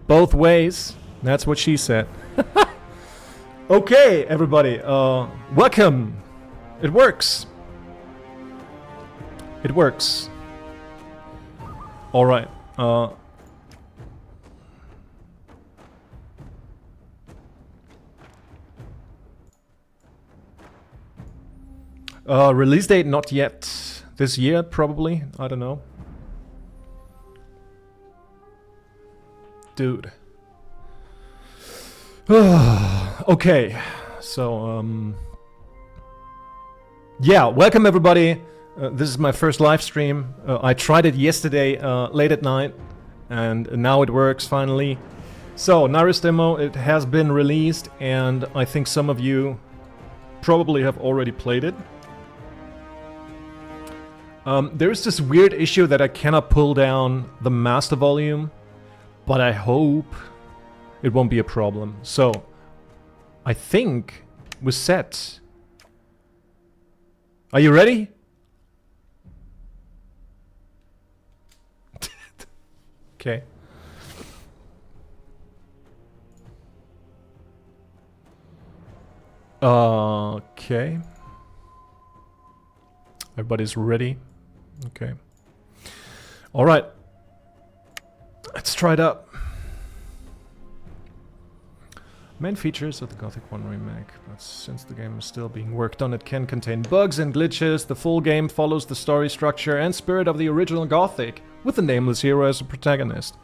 Both ways. That's what she said. Okay, everybody. Welcome. It works. It works. All right. Release date not yet. This year, probably. I don't know. Dude. Okay. So, yeah, welcome everybody. This is my first live stream. I tried it yesterday late at night, and now it works finally. So, Nyras Demo, it has been released, and I think some of you probably have already played it. There's this weird issue that I cannot pull down the master volume, but I hope it won't be a problem. So, I think we're set. Are you ready? Okay. Okay. Everybody's ready. Okay. All right. Let's try it out. Main features of the Gothic 1 remake, but since the game is still being worked on, it can contain bugs and glitches. The full game follows the story structure and spirit of the original Gothic, with the nameless hero as a protagonist.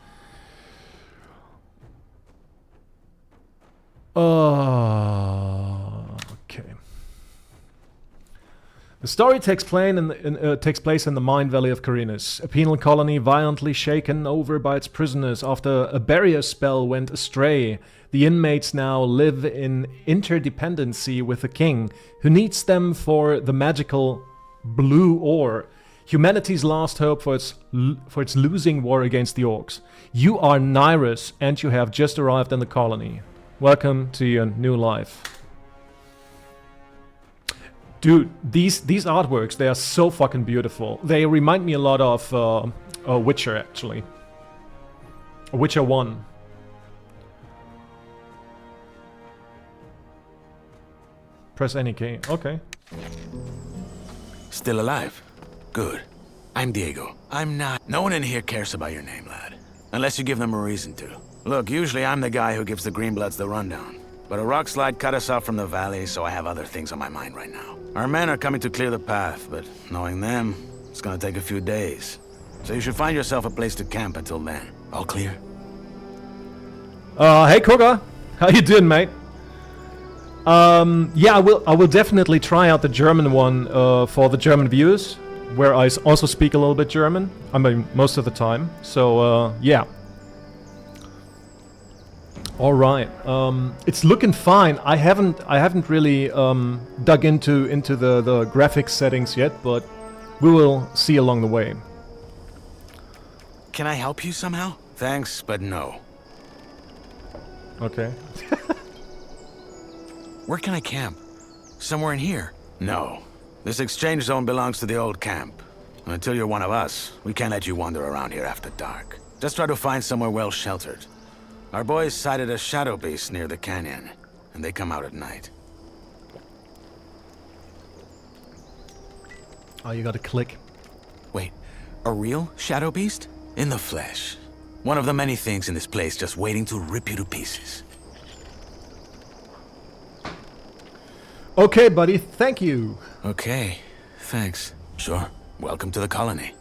Okay. The story takes place in the mine valley of Carinus, a penal colony violently shaken over by its prisoners after a barrier spell went astray. The inmates now live in interdependency with the king, who needs them for the magical blue ore, humanity's last hope for its losing war against the orcs. You are Nyras, and you have just arrived in the colony. Welcome to your new life. Dude, these artworks, they are so fucking beautiful. They remind me a lot of Witcher, actually. Witcher 1. Press any key. Okay. Still alive? Good. I'm Diego. I'm not... No one in here cares about your name, lad. Unless you give them a reason to. Look, usually I'm the guy who gives the Greenbloods the rundown. But a rock slide cut us off from the valley, so I have other things on my mind right now. Our men are coming to clear the path, but knowing them, it's gonna take a few days. So you should find yourself a place to camp until then. All clear? Hey Koga! How you doing, mate? Yeah, I will definitely try out the German one for the German viewers, where I also speak a little bit German. I mean, most of the time. So, yeah. All right. It's looking fine. I haven't really dug into the graphics settings yet, but we will see along the way. Can I help you somehow? Thanks, but no. Okay. Where can I camp? Somewhere in here? No. This exchange zone belongs to the old camp. Until you're one of us, we can't let you wander around here after dark. Just try to find somewhere well sheltered. Our boys sighted a shadow beast near the canyon, and they come out at night. Oh, you gotta click. Wait, a real shadow beast? In the flesh. One of the many things in this place just waiting to rip you to pieces. Okay, buddy, thank you. Okay, thanks. Sure, welcome to the colony.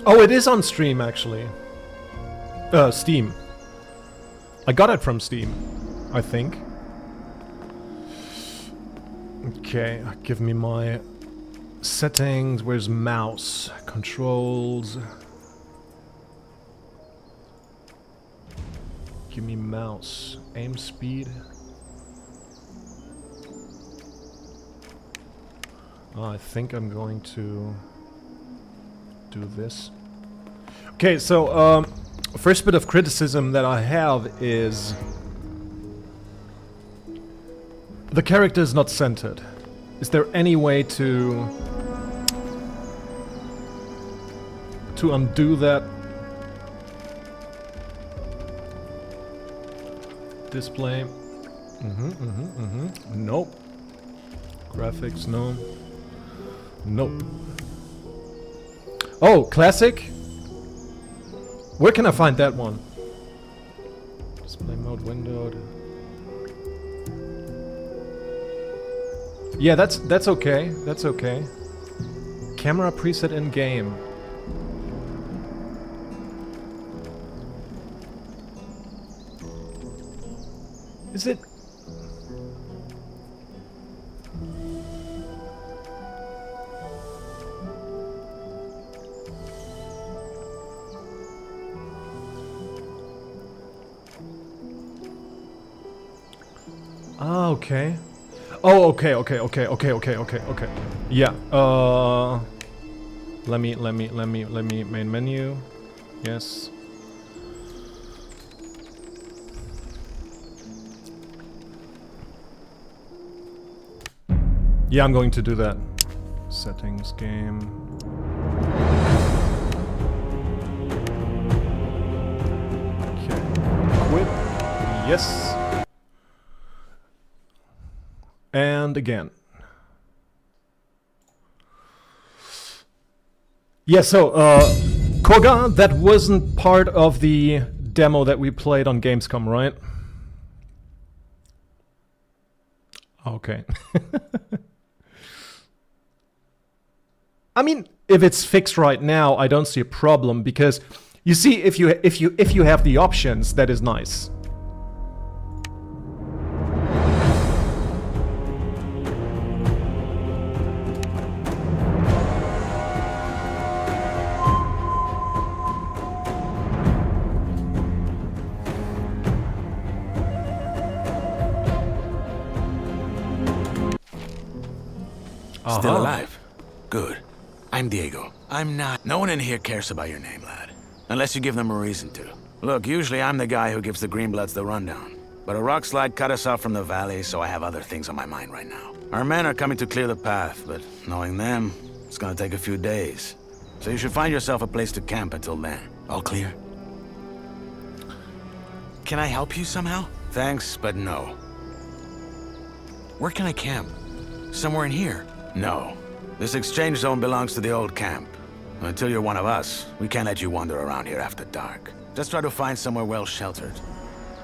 Oh, it is on stream, actually. Steam. I got it from Steam, I think. Okay, give me my settings. Where's mouse? Controls. Give me mouse. Aim speed. I think I'm going to do this. Okay, so first bit of criticism that I have is the character is not centered. Is there any way to to undo that. Display. Nope. Graphics, no. Nope. Oh, classic? Where can I find that one? Display mode windowed. Yeah, that's okay. That's okay. Camera preset in game. Is it? Ah, okay. Oh, okay. Yeah. Let me main menu. Yes. Yeah, I'm going to do that. Settings, game. Okay. Quit. Yes. And again. Yeah, so, Koga, that wasn't part of the demo that we played on Gamescom, right? Okay. I mean, if it's fixed right now, I don't see a problem because you see, if you have the options, that is nice. Still alive? Good. I'm Diego. I'm not. No one in here cares about your name, lad. Unless you give them a reason to. Look, usually I'm the guy who gives the Greenbloods the rundown. But a rock slide cut us off from the valley, so I have other things on my mind right now. Our men are coming to clear the path, but knowing them, it's gonna take a few days. So you should find yourself a place to camp until then. All clear? Can I help you somehow? Thanks, but no. Where can I camp? Somewhere in here? No. This exchange zone belongs to the old camp. Until you're one of us, we can't let you wander around here after dark. Just try to find somewhere well sheltered.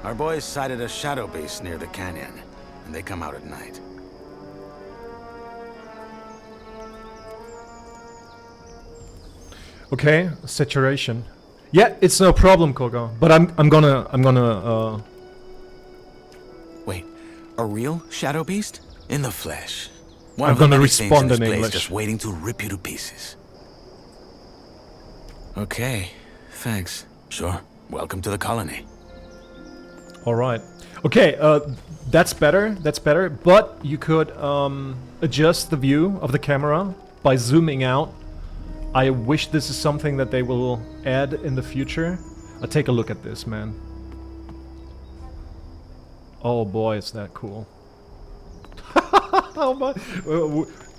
Our boys sighted a shadow beast near the canyon, and they come out at night. Okay, saturation. Yeah, it's no problem, Koga. But I'm gonna. Wait, a real shadow beast? In the flesh. I'm gonna respond in English. Just waiting to rip you to pieces. Okay, thanks. Sure. Welcome to the colony. All right. Okay, that's better. That's better. But you could adjust the view of the camera by zooming out. I wish this is something that they will add in the future. Take a look at this, man. Oh boy, is that cool. Oh my!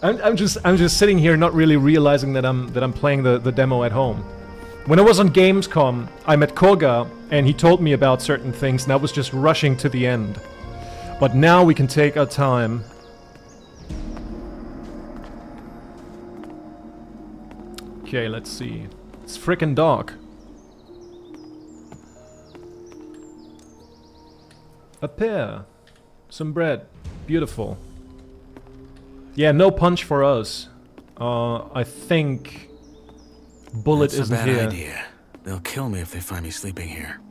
I'm just sitting here, not really realizing that I'm playing the demo at home. When I was on Gamescom, I met Koga, and he told me about certain things, and I was just rushing to the end. But now we can take our time. Okay, let's see. It's frickin' dark. A pear. Some bread. Beautiful. Yeah, no punch for us. I think bullet isn't here. That's a bad idea. They'll kill me if they find me sleeping here.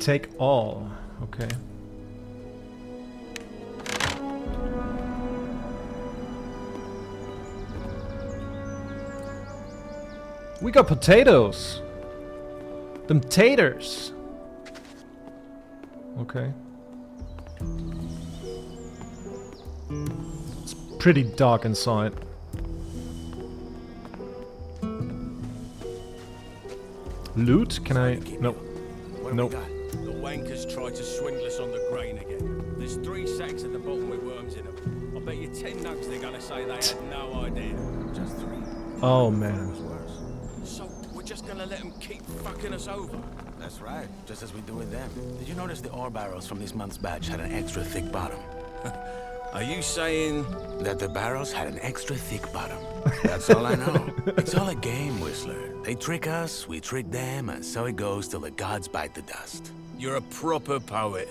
Take all. Okay. We got potatoes. Them taters. Okay. It's pretty dark inside. Loot? Can I? Nope. Nope. The wankers tried to swindle us on the grain again. There's 3 sacks at the bottom with worms in them. I bet you 10 nugs they're gonna say they had no idea. Just 3. Oh man. So we're just gonna let them keep fucking us over? That's right, just as we do with them. Did you notice the ore barrels from this month's batch had an extra thick bottom? Are you saying That the barrels had an extra thick bottom. That's all I know. It's all a game, Whistler. They trick us, we trick them, and so it goes till the gods bite the dust. you're a proper poet?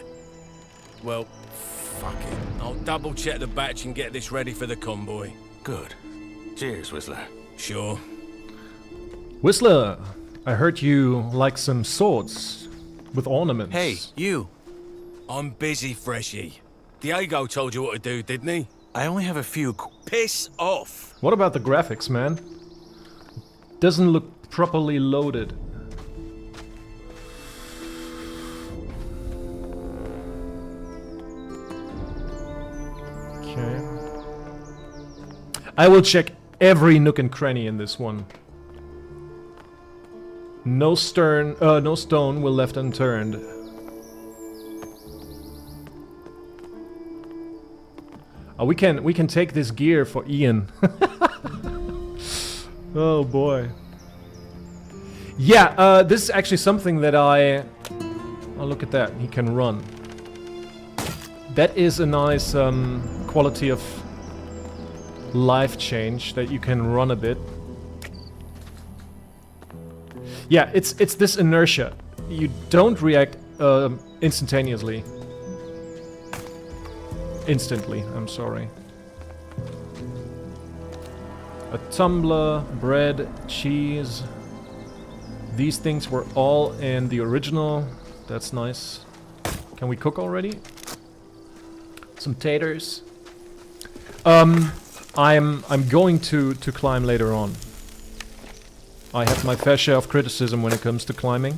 Well, fuck it. I'll double check the batch and get this ready for the convoy. Good. Cheers, Whistler. Sure. Whistler, I heard you like some swords with ornaments. Hey, you. I'm busy, Freshie. Diego told you what to do, didn't he? I only have a few Piss off! What about the graphics, man? Doesn't look properly loaded. Okay. I will check every nook and cranny in this one. No stone will left unturned. Oh, we can take this gear for Ian. Oh boy. Yeah, this is actually something that I... Oh, look at that. He can run. That is a nice quality of life change, that you can run a bit. Yeah, it's this inertia. You don't react instantaneously. Instantly, I'm sorry. A tumbler, bread, cheese. These things were all in the original. That's nice. Can we cook already? Some taters. I'm going to climb later on. I have my fair share of criticism when it comes to climbing.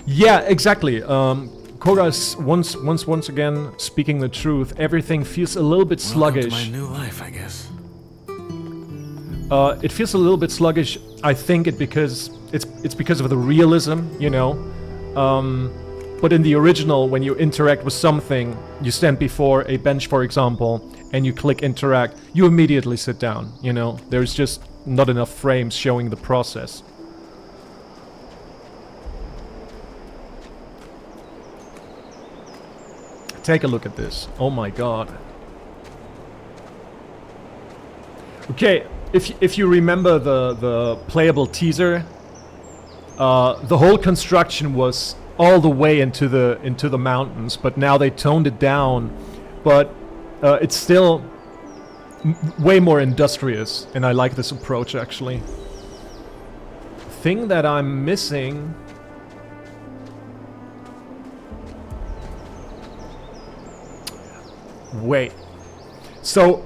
Yeah, exactly. Koga's once again speaking the truth. Everything feels a little bit sluggish. Welcome to my new life, I guess. It feels a little bit sluggish. I think it's because of the realism, you know. But in the original, when you interact with something, you stand before a bench, for example, and you click interact, you immediately sit down, you know. There's just not enough frames showing the process. Take a look at this. Oh my god. Okay, if you remember the playable teaser, the whole construction was all the way into the mountains, but now they toned it down. But it's still way more industrious, and I like this approach actually. Thing that I'm missing. Wait. So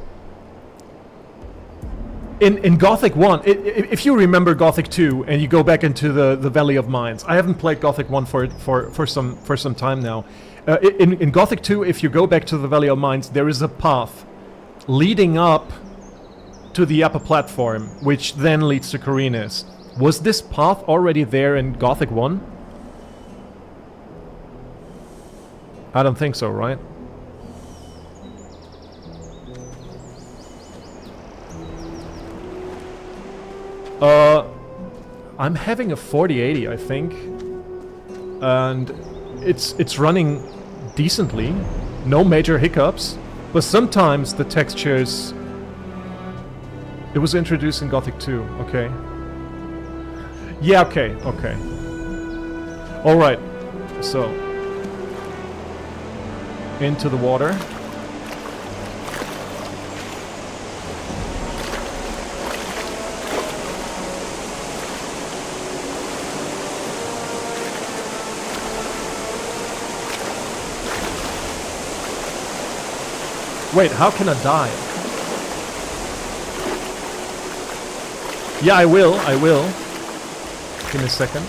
in Gothic 1, if you remember Gothic 2 and you go back into the Valley of Mines, I haven't played Gothic 1 for some time now. In Gothic 2, if you go back to the Valley of Mines, there is a path leading up to the upper platform, which then leads to Corines. Was this path already there in Gothic 1? I don't think so, right? I'm having a 4080, I think, and it's running decently, no major hiccups, but sometimes the textures. It was introduced in Gothic 2, okay. Yeah, okay. All right, so into the water. Wait, how can I die? Yeah, I will. Give me a second.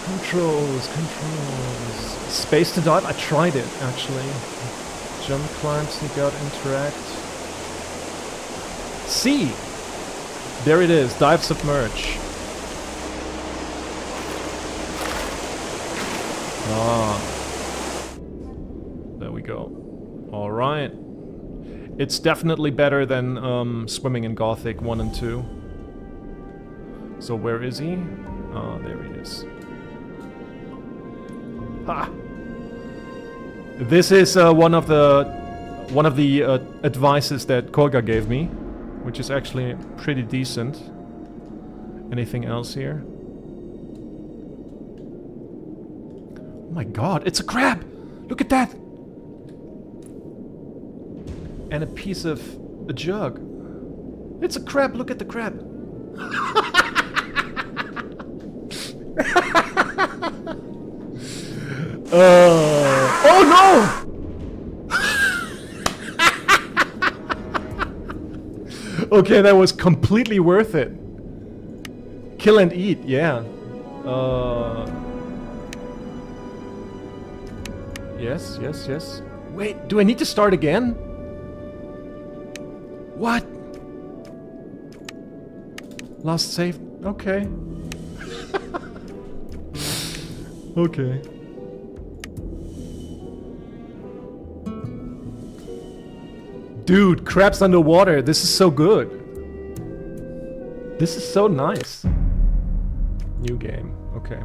Controls. Space to dive? I tried it, actually. Jump, climb, sneak out, interact. C. There it is. Dive submerge. Ah. There we go. Alright. It's definitely better than swimming in Gothic 1 and 2. So where is he? Ah, there he is. Ha! This is one of the advices that Korga gave me, which is actually pretty decent. Anything else here? Oh my god, it's a crab! Look at that! And a piece of a jug. It's a crab, look at the crab. Oh no! Okay, that was completely worth it. Kill and eat, yeah. Yes, yes, yes. Wait, do I need to start again? What? Last save? Okay. Okay. Dude, crabs underwater. This is so good. This is so nice. New game. Okay.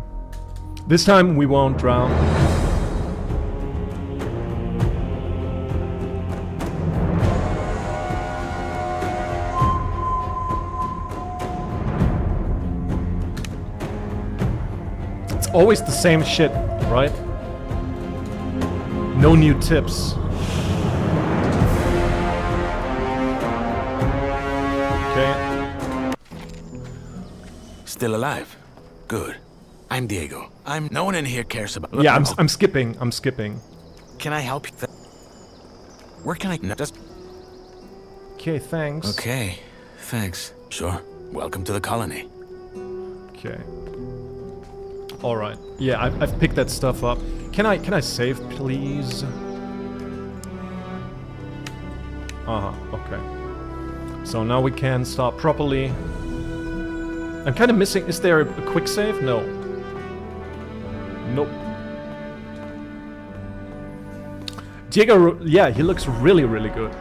This time we won't drown. It's always the same shit, right? No new tips. Still alive? Good. I'm Diego. No one in here cares about... Yeah, I'm skipping. I'm skipping. Can I help you? Where can I... No, just... Okay, thanks. Okay, thanks. Sure. Welcome to the colony. Okay. Alright. Yeah, I've picked that stuff up. Can I save, please? Uh-huh, okay. So now we can start properly. I'm kind of missing... Is there a quick save? No. Nope. Diego, yeah, he looks really, really good.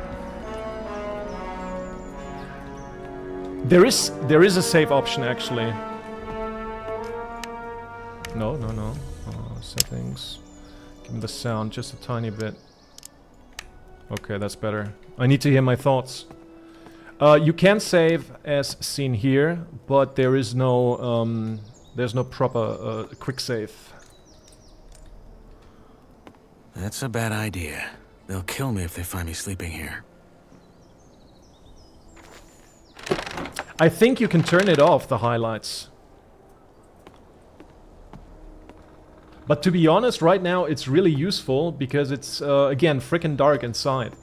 There is a save option, actually. No. Settings. Give me the sound just a tiny bit. Okay, that's better. I need to hear my thoughts. You can save as seen here, but there is no there's no proper quick save. That's a bad idea. They'll kill me if they find me sleeping here. I think you can turn it off, the highlights. But to be honest, right now it's really useful because it's again frickin' dark inside.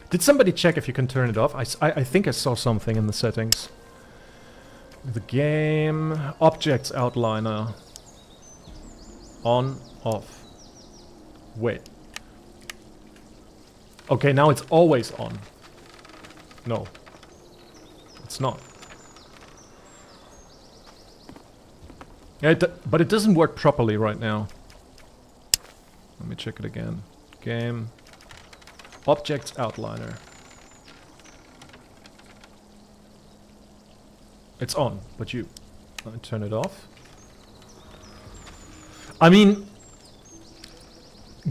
Did somebody check if you can turn it off? I think I saw something in the settings. The game... Objects outliner. On, off. Wait. Okay, now it's always on. No. It's not. Yeah, but it doesn't work properly right now. Let me check it again. Game... Objects outliner. It's on, but you... Let me turn it off. I mean...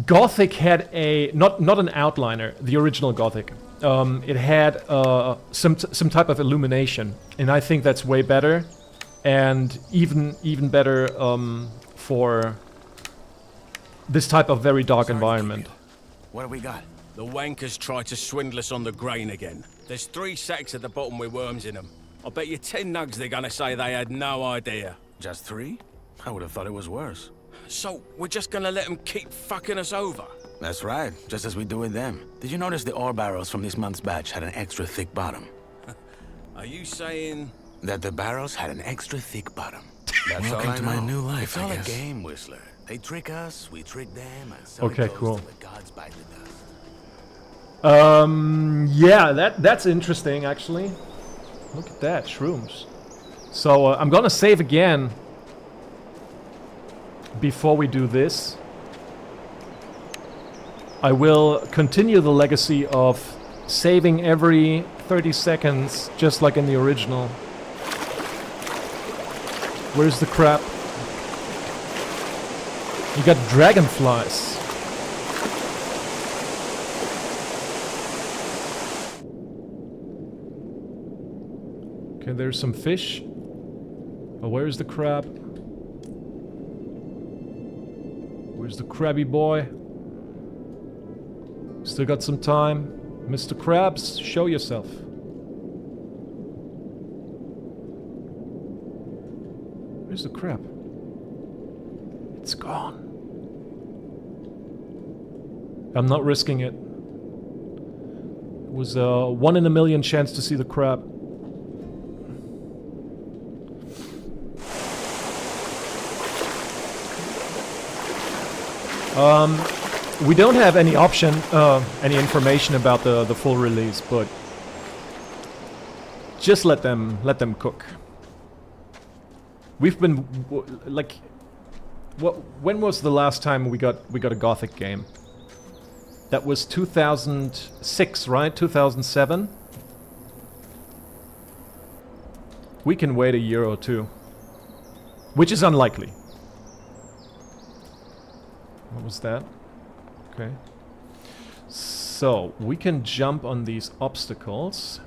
Gothic had a... Not an outliner, the original Gothic. It had some type of illumination. And I think that's way better. And even better for this type of very dark environment. What have we got? The wankers tried to swindle us on the grain again. There's 3 sacks at the bottom with worms in them. I bet you 10 nugs they're gonna say they had no idea. Just 3? I would have thought it was worse. So, we're just gonna let them keep fucking us over? That's right, just as we do with them. Did you notice the ore barrels from this month's batch had an extra thick bottom? Are you saying... That the barrels had an extra thick bottom. That's all Welcome I to my know. new life, It's I all a guess. game, Whistler. They trick us, we trick them, and so Okay, it goes cool. till the gods bite the dust. Yeah, that's interesting, actually. Look at that, shrooms. So, I'm gonna save again before we do this. I will continue the legacy of saving every 30 seconds, just like in the original. Where's the crap? You got dragonflies. Okay, there's some fish. Oh, where's the crab? Where's the crabby boy? Still got some time. Mr. Krabs, show yourself. Where's the crab? It's gone. I'm not risking it. It was a 1 in a million chance to see the crab. We don't have any option, any information about the full release, but just let them cook. We've been like, when was the last time we got a Gothic game? That was 2006, right? 2007. We can wait a year or two, which is unlikely. What was that? Okay. So, we can jump on these obstacles.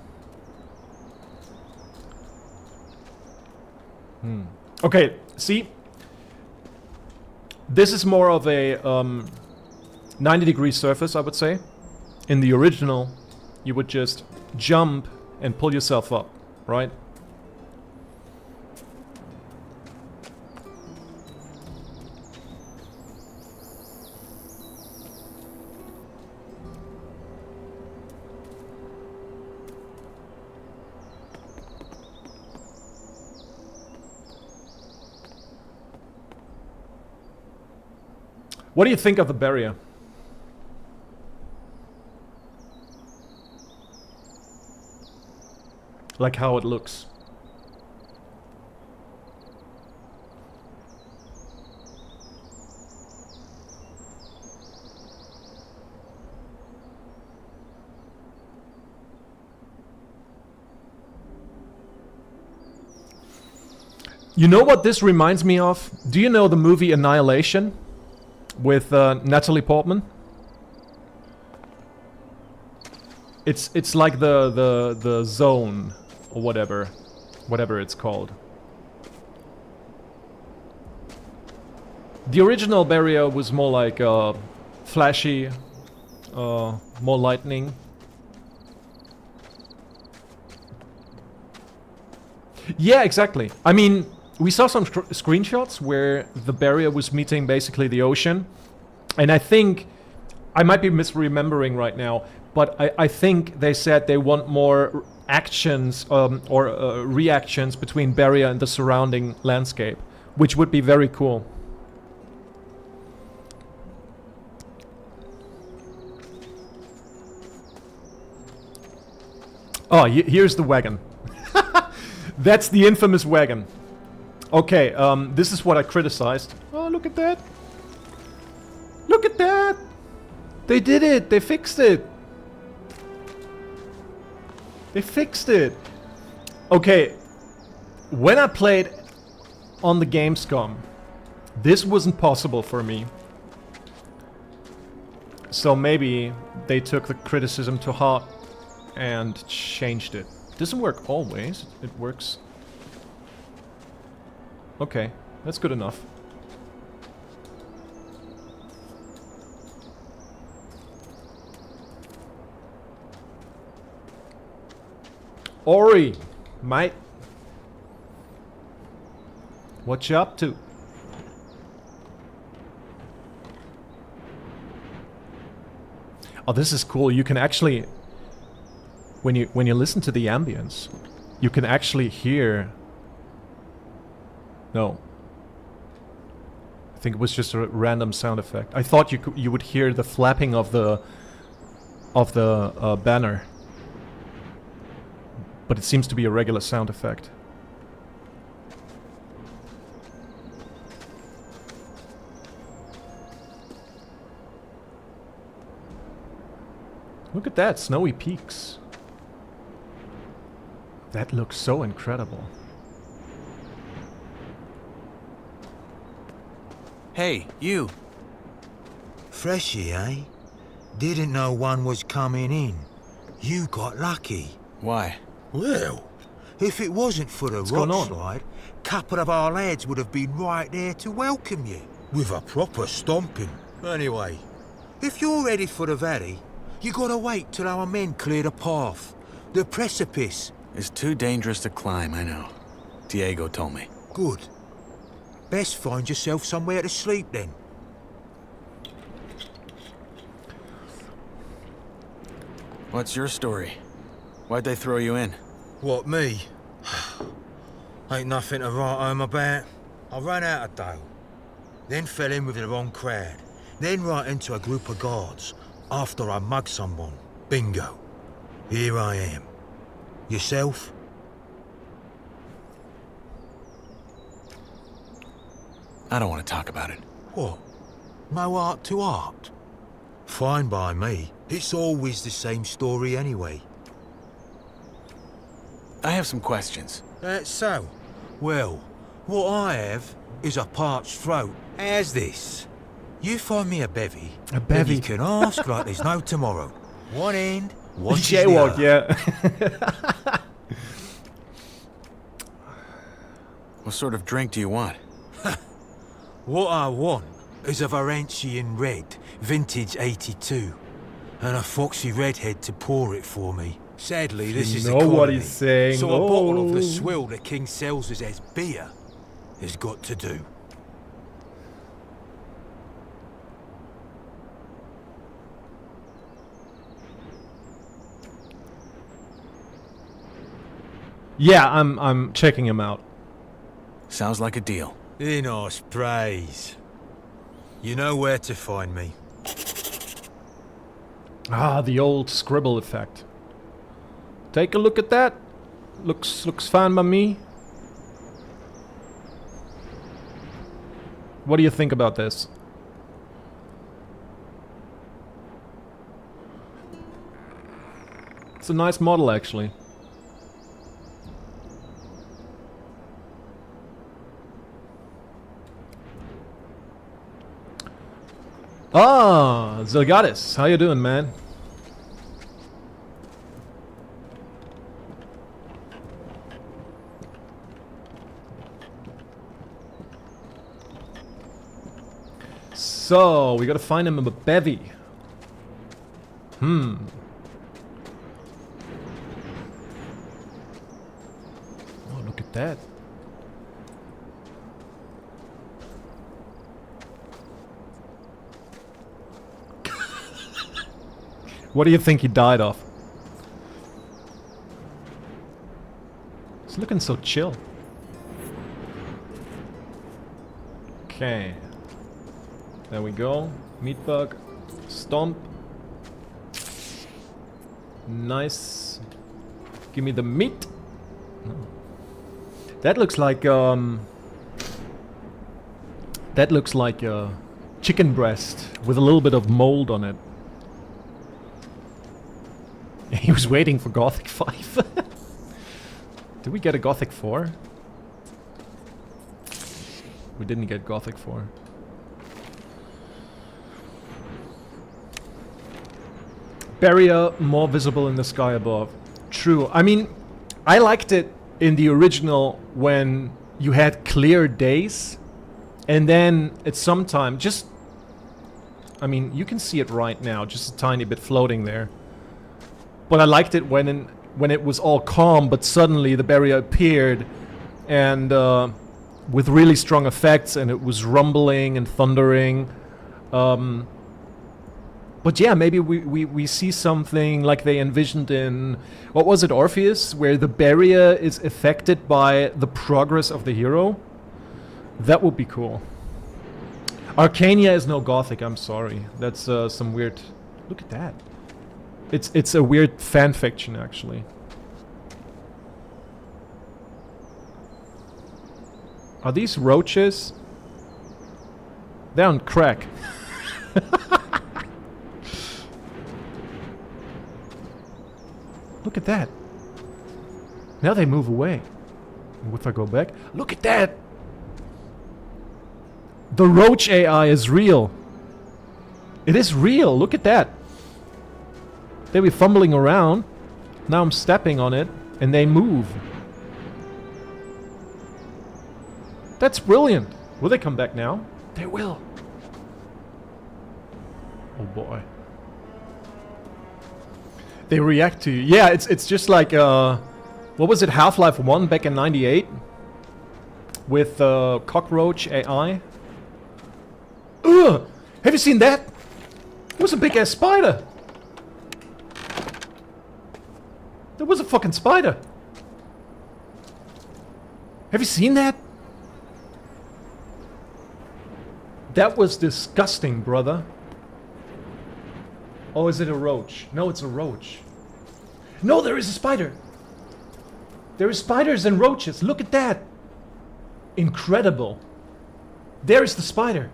Okay, see? This is more of a 90-degree surface, I would say. In the original, you would just jump and pull yourself up, right? What do you think of the barrier? Like how it looks. You know what this reminds me of? Do you know the movie Annihilation? With Natalie Portman. It's like the zone or whatever it's called. The original barrier was more like flashy, more lightning. Yeah, exactly. I mean, we saw some screenshots where the barrier was meeting basically the ocean. And I think, I might be misremembering right now, but I think they said they want more actions or reactions between barrier and the surrounding landscape, which would be very cool. Oh, here's the wagon. That's the infamous wagon. Okay, this is what I criticized. Oh, look at that. Look at that. They did it. They fixed it. They fixed it. Okay, when I played on the Gamescom, this wasn't possible for me. So maybe they took the criticism to heart and changed it. Doesn't work always. It works. Okay, that's good enough. Ori, mate. What you up to? Oh, this is cool. You can actually, when you listen to the ambience, you can actually hear. No, I think it was just a random sound effect. I thought you would hear the flapping of the banner, but it seems to be a regular sound effect. Look at that, snowy peaks. That looks so incredible. Hey, you. Freshy, eh? Didn't know one was coming in. You got lucky. Why? Well, if it wasn't for the going rock on? slide, couple of our lads would have been right there to welcome you. With a proper stomping. Anyway, if you're ready for the valley, you gotta wait till our men clear the path. The precipice. It's too dangerous to climb, I know. Diego told me. Good. Best find yourself somewhere to sleep then. What's your story? Why'd they throw you in? What, me? Ain't nothing to write home about. I ran out of Dale. Then fell in with the wrong crowd. Then right into a group of guards. After I mugged someone. Bingo. Here I am. Yourself? I don't want to talk about it. What? No art to art? Fine by me. It's always the same story anyway. I have some questions. That's so. Well, what I have is a parched throat. How's this? You find me a bevy. A bevy. And you can ask like there's no tomorrow. One end, watches the Jaywalk, other. yeah. What sort of drink do you want? What I want is a Varentian red, vintage 82. And a foxy redhead to pour it for me. Sadly, this is know what economy, he's saying. So a bottle of the Oh. swill the king sells us as beer has got to do. Yeah, I'm checking him out. Sounds like a deal. Enos praise. You know where to find me. Ah, the old scribble effect. Take a look at that. Looks fine by me. What do you think about this? It's a nice model, actually. Ah, Zelgadis, how you doing, man? So, we gotta find him a bevy. Oh, look at that. What do you think he died of? He's looking so chill. Okay. There we go. Meat bug. Stomp. Nice. Give me the meat. That looks like chicken breast with a little bit of mold on it. He was waiting for Gothic 5. Did we get a Gothic 4? We didn't get Gothic 4. Barrier more visible in the sky above. True. I mean, I liked it in the original when you had clear days. And then at some time, just... I mean, you can see it right now, just a tiny bit floating there. But I liked it when it was all calm, but suddenly the barrier appeared, and with really strong effects, and it was rumbling and thundering. But yeah, maybe we see something like they envisioned in, what was it, Orpheus? Where the barrier is affected by the progress of the hero? That would be cool. Arcania is no Gothic, I'm sorry. That's some weird... Look at that. It's a weird fan fiction, actually. Are these roaches? They're on crack. Look at that. Now they move away. If I go back, look at that. The roach AI is real. It is real. Look at that. They were fumbling around. Now I'm stepping on it and they move. That's brilliant. Will they come back now? They will. Oh boy. They react to you. Yeah, it's just like what was it, Half-Life 1 back in 98? With cockroach AI. Ugh! Have you seen that? It was a big ass spider. There was a fucking spider. Have you seen that? That was disgusting, brother. Oh, is it a roach? No, it's a roach. No, there is a spider. There are spiders and roaches. Look at that. Incredible. There is the spider.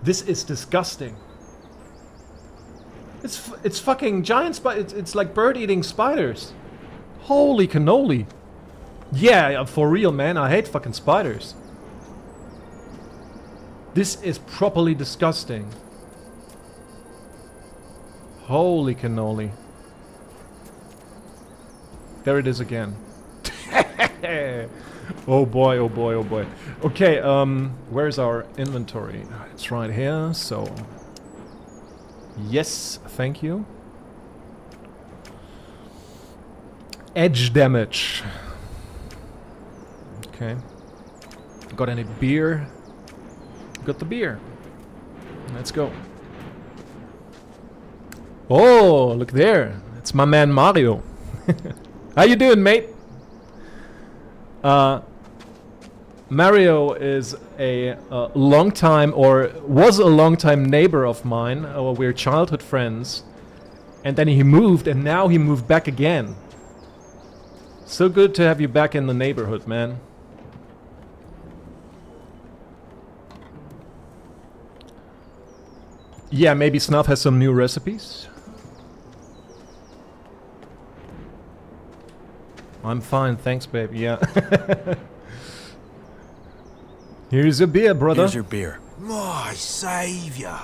This is disgusting. It's fucking giant spider. It's like bird-eating spiders. Holy cannoli. Yeah, for real, man. I hate fucking spiders. This is properly disgusting. Holy cannoli. There it is again. Oh boy, oh boy, oh boy. Okay, where's our inventory? It's right here, so... Yes, thank you. Edge damage. Okay. Got any beer? Got the beer. Let's go. Oh, look there. It's my man Mario. How you doing, mate? Mario is a long time, or was a long time neighbor of mine. We're childhood friends. And then he moved, and now he moved back again. So good to have you back in the neighborhood, man. Yeah, maybe Snuff has some new recipes. I'm fine, thanks, baby. Yeah. Here's your beer, brother. Here's your beer. My saviour.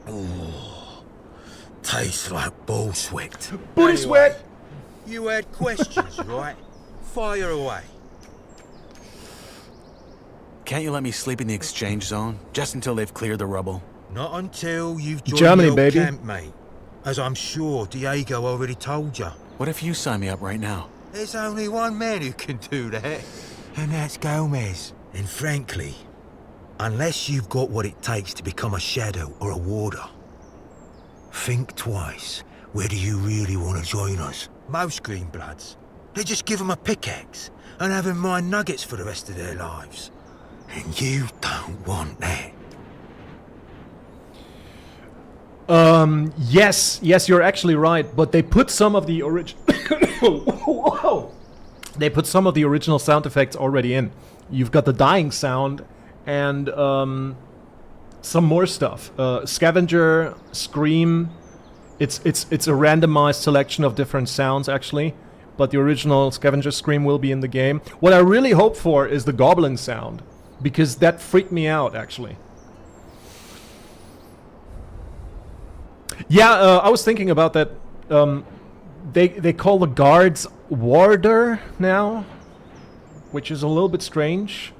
Oh, tastes like ball sweat. Booty sweat! You had questions, right? Fire away. Can't you let me sleep in the exchange zone? Just until they've cleared the rubble? Not until you've joined Germany, your baby. camp, mate. As I'm sure Diego already told you. What if you sign me up right now? There's only one man who can do that, and that's Gomez. And frankly, unless you've got what it takes to become a shadow or a warder, think twice whether you really want to join us. Most Greenbloods, they just give them a pickaxe and have them mine nuggets for the rest of their lives. And you don't want that. Yes, you're actually right, but they put some of the They put some of the original sound effects already in. You've got the dying sound and some more stuff. Scavenger, Scream. It's a randomized selection of different sounds actually, but the original Scavenger Scream will be in the game. What I really hope for is the goblin sound, because that freaked me out actually. Yeah, I was thinking about that. They call the guards warder now, which is a little bit strange.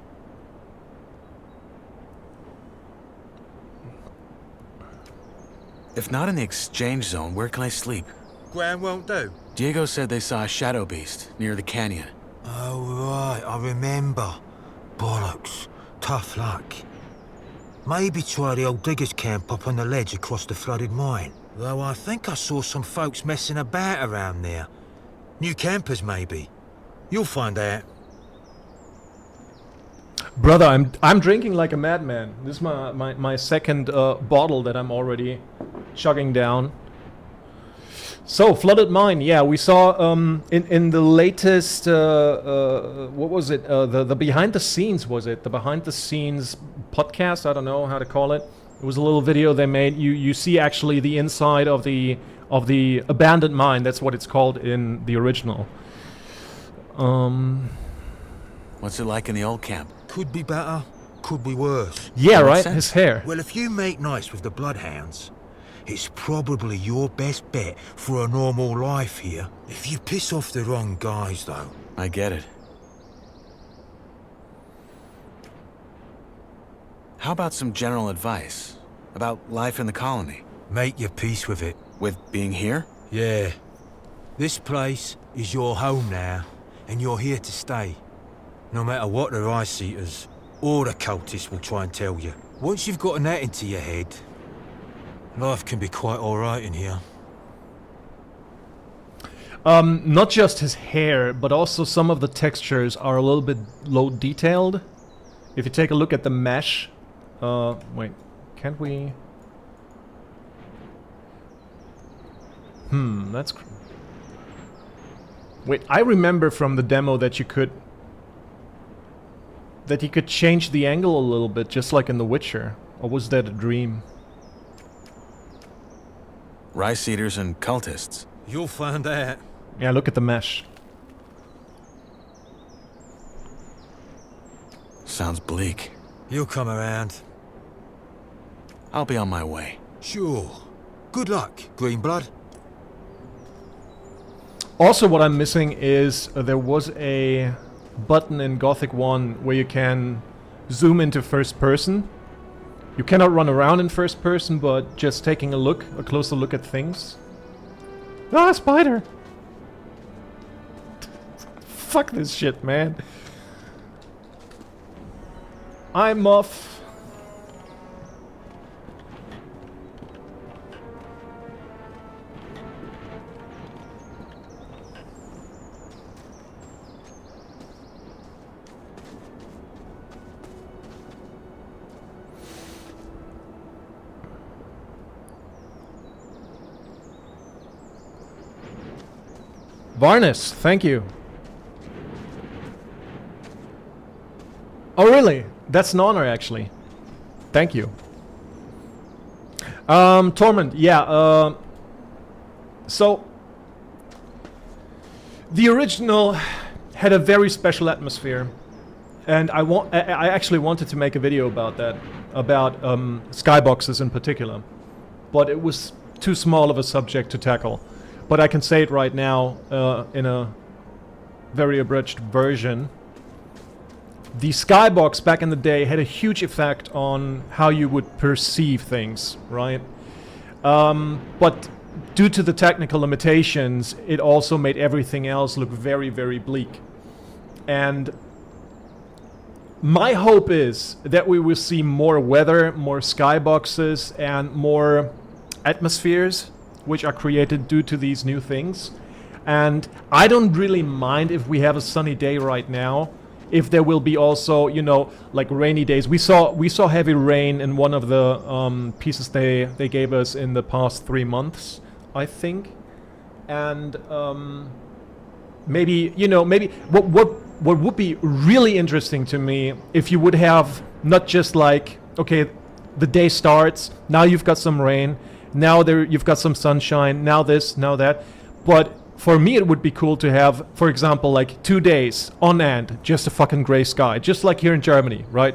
If not in the exchange zone, where can I sleep? Ground won't do. Diego said they saw a shadow beast near the canyon. Oh, right, I remember. Bollocks. Tough luck. Maybe try the old diggers' camp up on the ledge across the flooded mine. Though I think I saw some folks messing about around there. New campers, maybe. You'll find out. Brother, I'm drinking like a madman. This is my second bottle that I'm already chugging down. So, flooded mine. Yeah, we saw in the latest what was it? The behind the scenes, was it? The behind the scenes podcast. I don't know how to call it. It was a little video they made. You see actually the inside of the abandoned mine. That's what it's called in the original. What's it like in the old camp? Could be better, could be worse. Yeah, What right. sense? His hair. Well, if you make nice with the bloodhounds, it's probably your best bet for a normal life here. If you piss off the wrong guys, though. I get it. How about some general advice about life in the colony? Make your peace with it. With being here? Yeah. This place is your home now, and you're here to stay. No matter what the Ice-Eaters or the cultists will try and tell you. Once you've gotten that into your head, life can be quite alright in here. Not just his hair, but also some of the textures are a little bit low detailed. If you take a look at the mesh, wait, can't we? That's. Wait, I remember from the demo that you could change the angle a little bit, just like in The Witcher. Or was that a dream? Rice eaters and cultists. You'll find out. Yeah, look at the mesh. Sounds bleak. You'll come around. I'll be on my way. Sure. Good luck, Greenblood. Also, what I'm missing is there was a button in Gothic 1 where you can zoom into first person. You cannot run around in first person, but just taking a closer look at things. Ah, spider! Fuck this shit, man. I'm off. Varnus, thank you. Oh, really? That's an honor, actually. Thank you. Torment, yeah, so the original had a very special atmosphere, and I actually wanted to make a video about that, about skyboxes in particular, but it was too small of a subject to tackle. But I can say it right now in a very abridged version. The skybox back in the day had a huge effect on how you would perceive things, right? But due to the technical limitations, it also made everything else look very, very bleak. And my hope is that we will see more weather, more skyboxes, and more atmospheres which are created due to these new things. And I don't really mind if we have a sunny day right now, if there will be also, you know, like rainy days. We saw heavy rain in one of the pieces they gave us in the past 3 months, I think. And maybe, you know, maybe what would be really interesting to me if you would have not just like, okay, the day starts, now you've got some rain, now you've got some sunshine, now this, now that. But for me it would be cool to have, for example, like 2 days on end, just a fucking gray sky, just like here in Germany, right?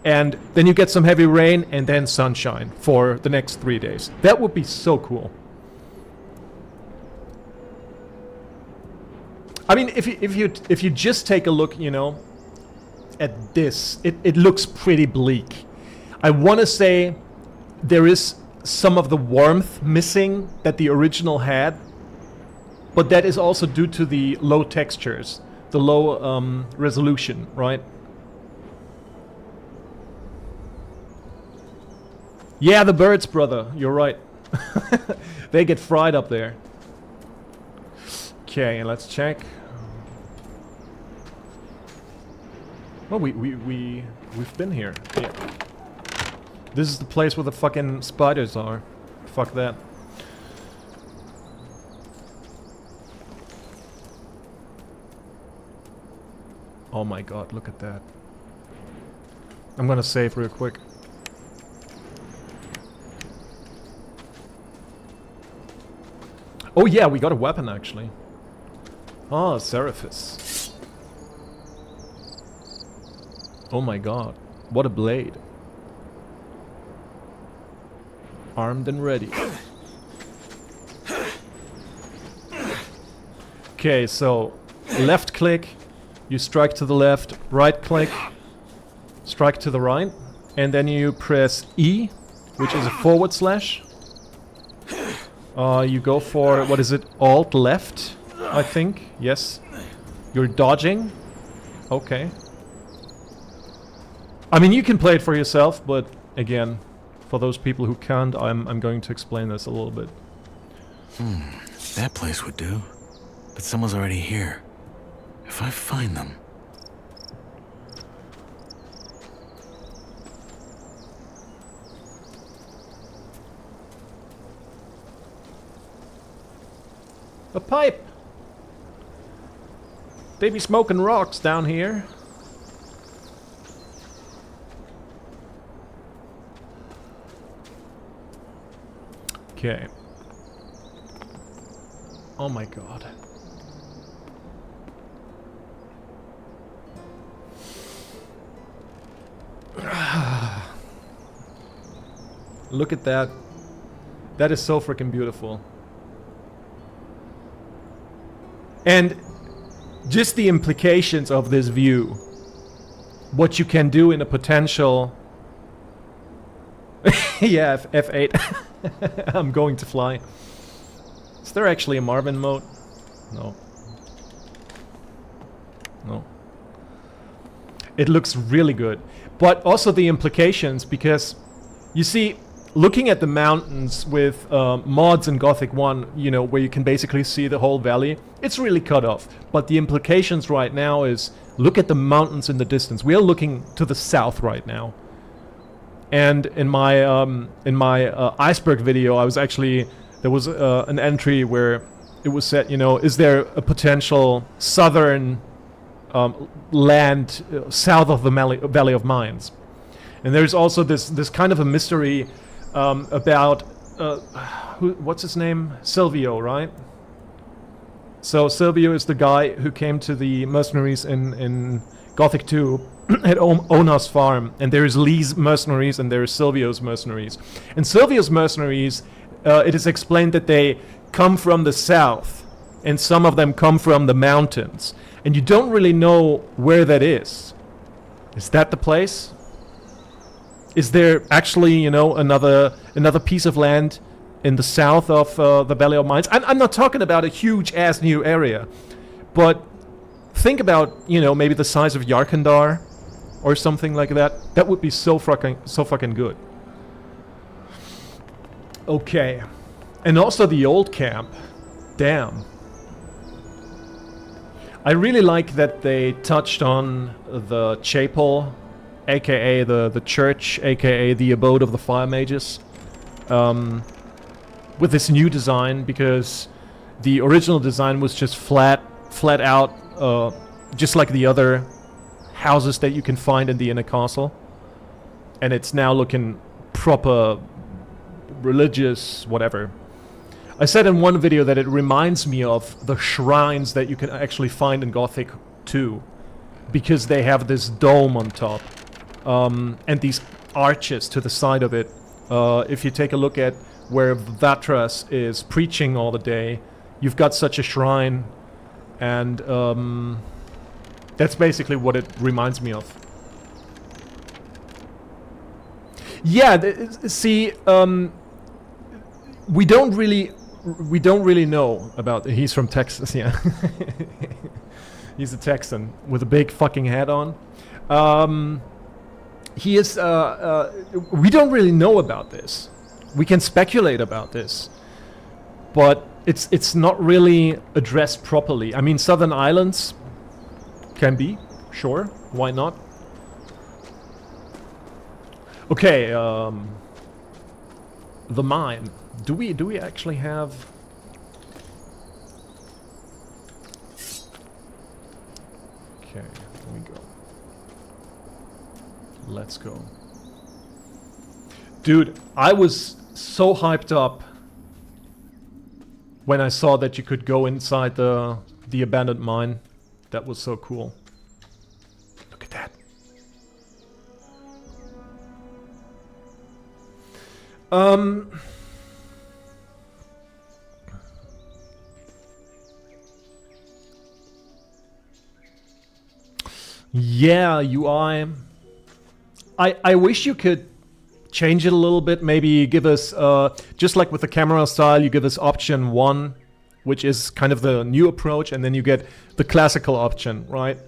And then you get some heavy rain and then sunshine for the next 3 days. That would be so cool. I mean, if you just take a look, you know, at this, it looks pretty bleak. I want to say there is some of the warmth missing that the original had, but that is also due to the low textures, the low resolution, right? Yeah, the birds, brother. You're right. They get fried up there. Okay, let's check. Well, we've been here. Yeah. This is the place where the fucking spiders are. Fuck that. Oh my god, look at that. I'm gonna save real quick. Oh yeah, we got a weapon actually. Ah, Seraphis. Oh my god, what a blade. Armed and ready. Okay, so left click, you strike to the left, right click, strike to the right, and then you press E, which is a forward slash. You go for, what is it, Alt left, I think, yes. You're dodging. Okay. I mean, you can play it for yourself, but again, for those people who can't, I'm going to explain this a little bit. That place would do. But someone's already here. If I find them... A pipe! They be smoking rocks down here. Okay. Oh my god. Look at that. That is so freaking beautiful. And just the implications of this view. What you can do in a potential... yeah, F8. I'm going to fly. Is there actually a Marvin mode? No. No. It looks really good. But also the implications, because you see, looking at the mountains with mods in Gothic 1, you know, where you can basically see the whole valley, it's really cut off. But the implications right now is, look at the mountains in the distance. We are looking to the south right now. And in my iceberg video, I was actually, there was an entry where it was said, you know, is there a potential southern land south of the Valley of Mines? And there's also this kind of a mystery about what's his name? Silvio, right? So Silvio is the guy who came to the mercenaries in Gothic 2 at Ona's farm, and there is Lee's mercenaries and there is Silvio's mercenaries. And Silvio's mercenaries, it is explained that they come from the south, and some of them come from the mountains, and you don't really know where that is. Is that the place? Is there actually, you know, another piece of land in the south of the Valley of Mines? I'm not talking about a huge-ass new area, but think about, you know, maybe the size of Yarkandar or something like that. That would be so fucking good. Okay. And also the old camp. Damn. I really like that they touched on the chapel, aka the church, aka the abode of the fire mages, with this new design, because the original design was just flat out, just like the other houses that you can find in the inner castle, and it's now looking proper religious, whatever. I said in one video that it reminds me of the shrines that you can actually find in Gothic 2, because they have this dome on top, and these arches to the side of it. If you take a look at where Vatras is preaching all the day, you've got such a shrine, and that's basically what it reminds me of. Yeah, see, we don't really know about. He's from Texas, yeah. He's a Texan with a big fucking hat on. he is, we don't really know about this. We can speculate about this, but it's not really addressed properly. I mean, Southern Islands can be, sure, why not? Okay, the mine. Do we actually have? Okay, here we go. Let's go. Dude, I was so hyped up when I saw that you could go inside the abandoned mine. That was so cool. Look at that. Yeah, UI. I wish you could change it a little bit. Maybe give us, just like with the camera style, you give us option 1, which is kind of the new approach, and then you get the classical option, right?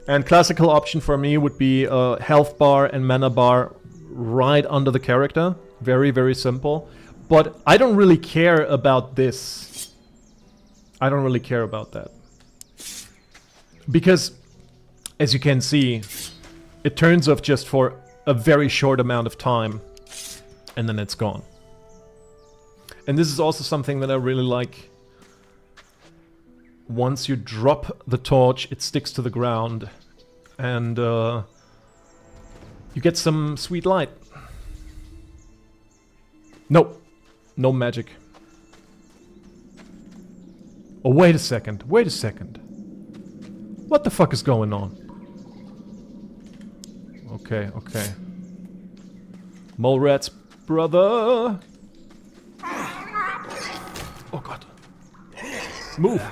And classical option for me would be a health bar and mana bar right under the character. Very, very simple. But I don't really care about this. I don't really care about that. Because, as you can see, it turns off just for a very short amount of time. And then it's gone. And this is also something that I really like. Once you drop the torch, it sticks to the ground. And you get some sweet light. Nope. No magic. Oh, wait a second. Wait a second. What the fuck is going on? Okay, okay. Mole rats, brother! Oh god. Move!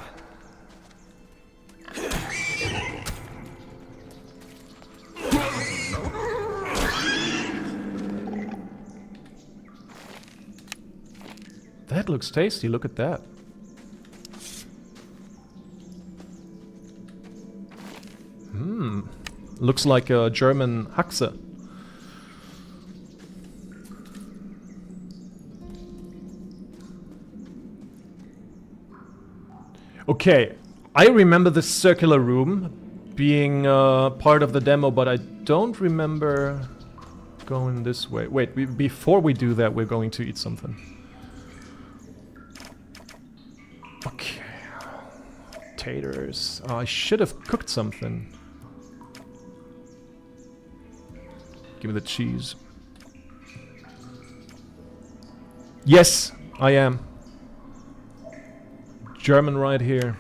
That looks tasty, look at that. Looks like a German Haxe. Okay, I remember this circular room being part of the demo, but I don't remember going this way. Wait, before we do that, we're going to eat something. Okay. Taters. I should have cooked something. Give me the cheese. Yes, I am. German right here.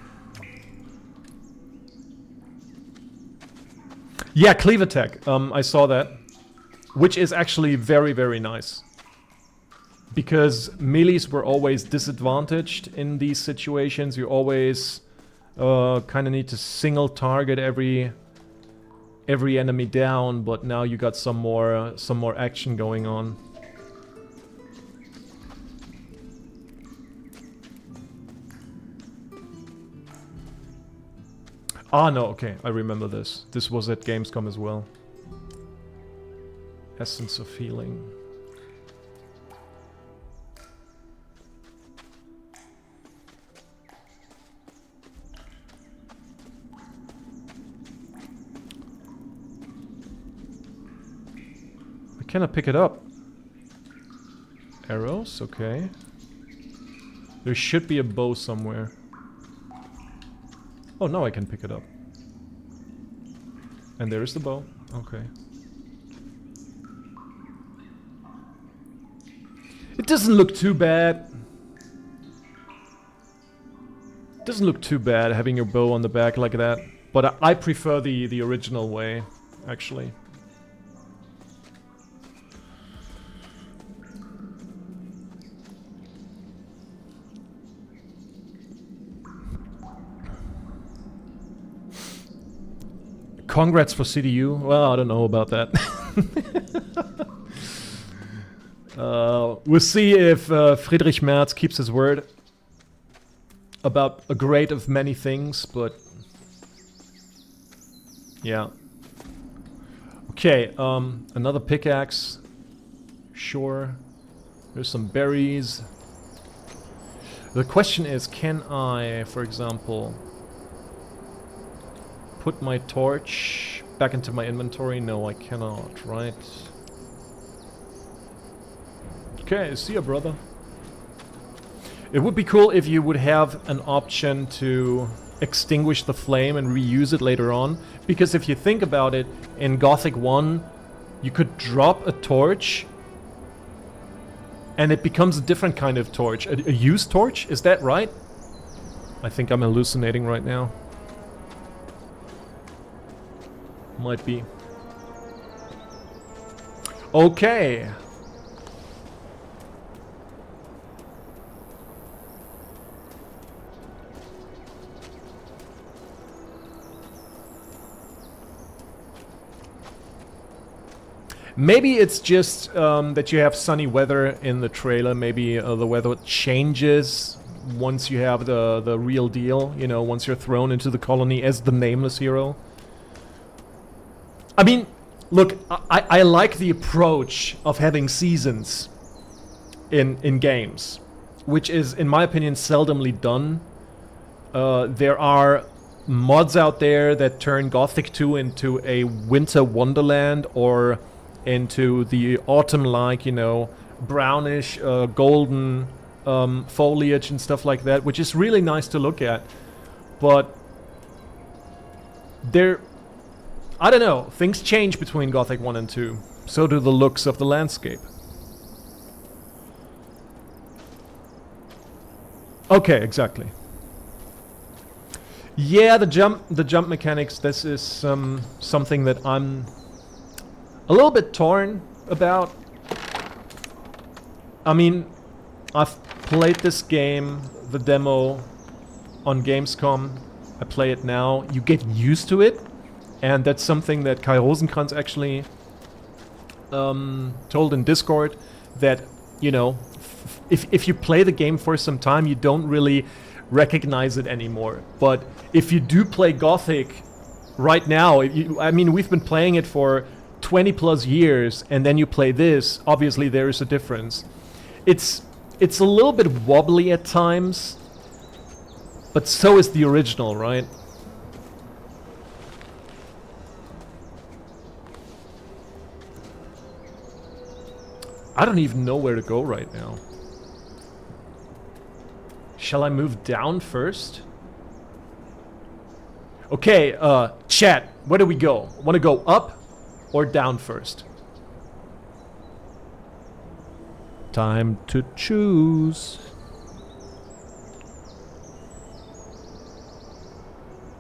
Yeah, cleave attack. I saw that. Which is actually very, very nice. Because melees were always disadvantaged in these situations. You always kind of need to single target every enemy down, but now you got some more action going on. Ah, no, okay, I remember this. This was at Gamescom as well. Essence of Healing. Can I pick it up? Arrows, okay. There should be a bow somewhere. Oh, now I can pick it up. And there is the bow. Okay. It doesn't look too bad. It doesn't look too bad having your bow on the back like that. But I prefer the original way, actually. Congrats for CDU. Well, I don't know about that. We'll see if Friedrich Merz keeps his word about a great of many things, but yeah. Okay, another pickaxe. Sure. There's some berries. The question is, can I, for example, put my torch back into my inventory? No, I cannot, right? Okay, see ya, brother. It would be cool if you would have an option to extinguish the flame and reuse it later on. Because if you think about it, in Gothic 1, you could drop a torch and it becomes a different kind of torch. A used torch? Is that right? I think I'm hallucinating right now. Might be. Okay. Maybe it's just that you have sunny weather in the trailer. Maybe the weather changes once you have the real deal. You know, once you're thrown into the colony as the nameless hero. I mean, look, I like the approach of having seasons in games, which is, in my opinion, seldomly done. There are mods out there that turn Gothic 2 into a winter wonderland, or into the autumn-like, you know, brownish, golden foliage and stuff like that, which is really nice to look at. But I don't know, things change between Gothic 1 and 2. So do the looks of the landscape. Okay, exactly. Yeah, the jump mechanics, this is something that I'm a little bit torn about. I mean, I've played this game, the demo, on Gamescom. I play it now. You get used to it. And that's something that Kai Rosenkranz actually told in Discord, that, you know, if you play the game for some time, you don't really recognize it anymore. But if you do play Gothic right now, I mean, we've been playing it for 20 plus years, and then you play this, obviously there is a difference. It's a little bit wobbly at times, but so is the original, right? I don't even know where to go right now. Shall I move down first? Okay, chat, where do we go? Want to go up or down first? Time to choose.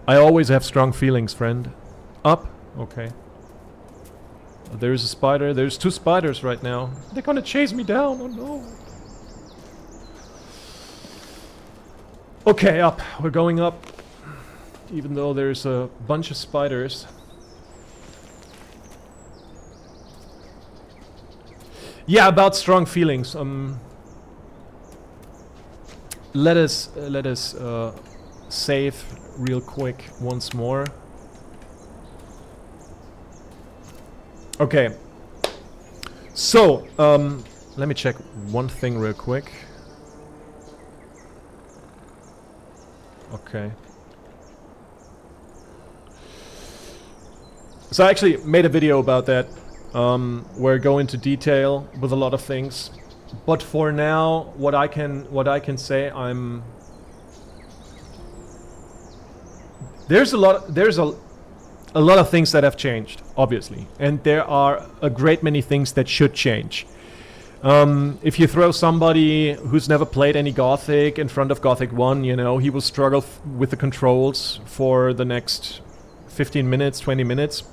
I always have strong feelings, friend. Up? Okay. There's a spider. There's two spiders right now. They're gonna chase me down. Oh no. Okay, up. We're going up. Even though there's a bunch of spiders. Yeah, about strong feelings. Let us save real quick once more. Okay. So, let me check one thing real quick. Okay. So I actually made a video about that, where I go into detail with a lot of things. But for now, what I can say, there's a lot of things that have changed, obviously, and there are a great many things that should change. If you throw somebody who's never played any Gothic in front of Gothic 1, you know, he will struggle with the controls for the next 15 minutes, 20 minutes.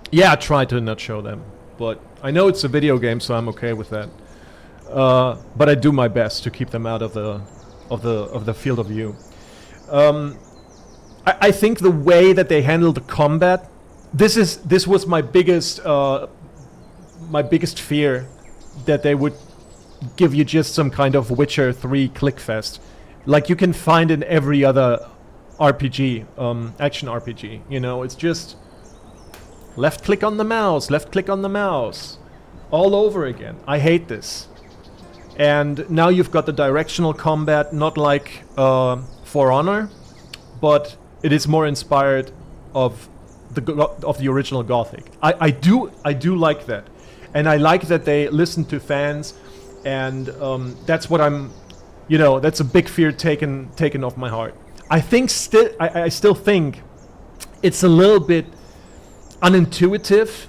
Yeah, I try to not show them, but I know it's a video game, so I'm okay with that. But I do my best to keep them out of the field of view. I think the way that they handle the combat, this was my biggest fear, that they would give you just some kind of Witcher 3 clickfest, like you can find in every other RPG, action RPG. You know, it's just left click on the mouse, left click on the mouse, all over again. I hate this. And now you've got the directional combat, not like For Honor, but it is more inspired of the original Gothic. I do like that, and I like that they listen to fans, and that's what I'm, you know, that's a big fear taken off my heart. I still think it's a little bit unintuitive,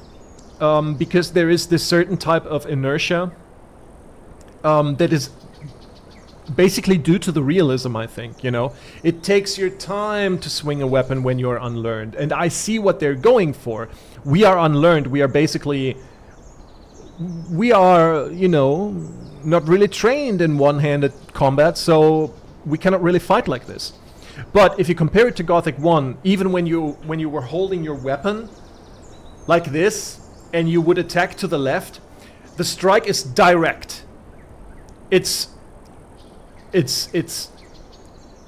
because there is this certain type of inertia that is basically due to the realism, I think, you know. It takes your time to swing a weapon when you're unlearned, and I see what they're going for. We are unlearned. We are, you know, not really trained in one-handed combat, so we cannot really fight like this. But if you compare it to Gothic 1, even when you were holding your weapon like this, and you would attack to the left, the strike is direct.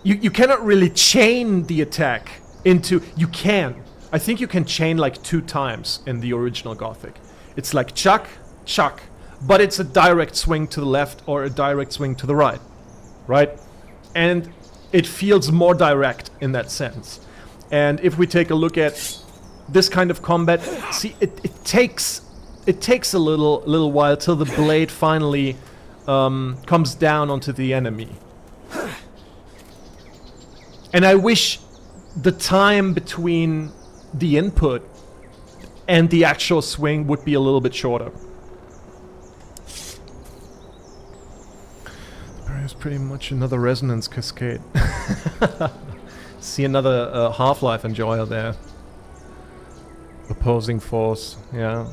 You cannot really chain the attack into... You can. I think you can chain like 2 times in the original Gothic. It's like chuck, chuck, but it's a direct swing to the left or a direct swing to the right, right? And it feels more direct in that sense. And if we take a look at this kind of combat, see, it takes a little while till the blade finally comes down onto the enemy. And I wish the time between the input and the actual swing would be a little bit shorter. There's pretty much another resonance cascade. See another Half-Life enjoyer there. Opposing force, yeah.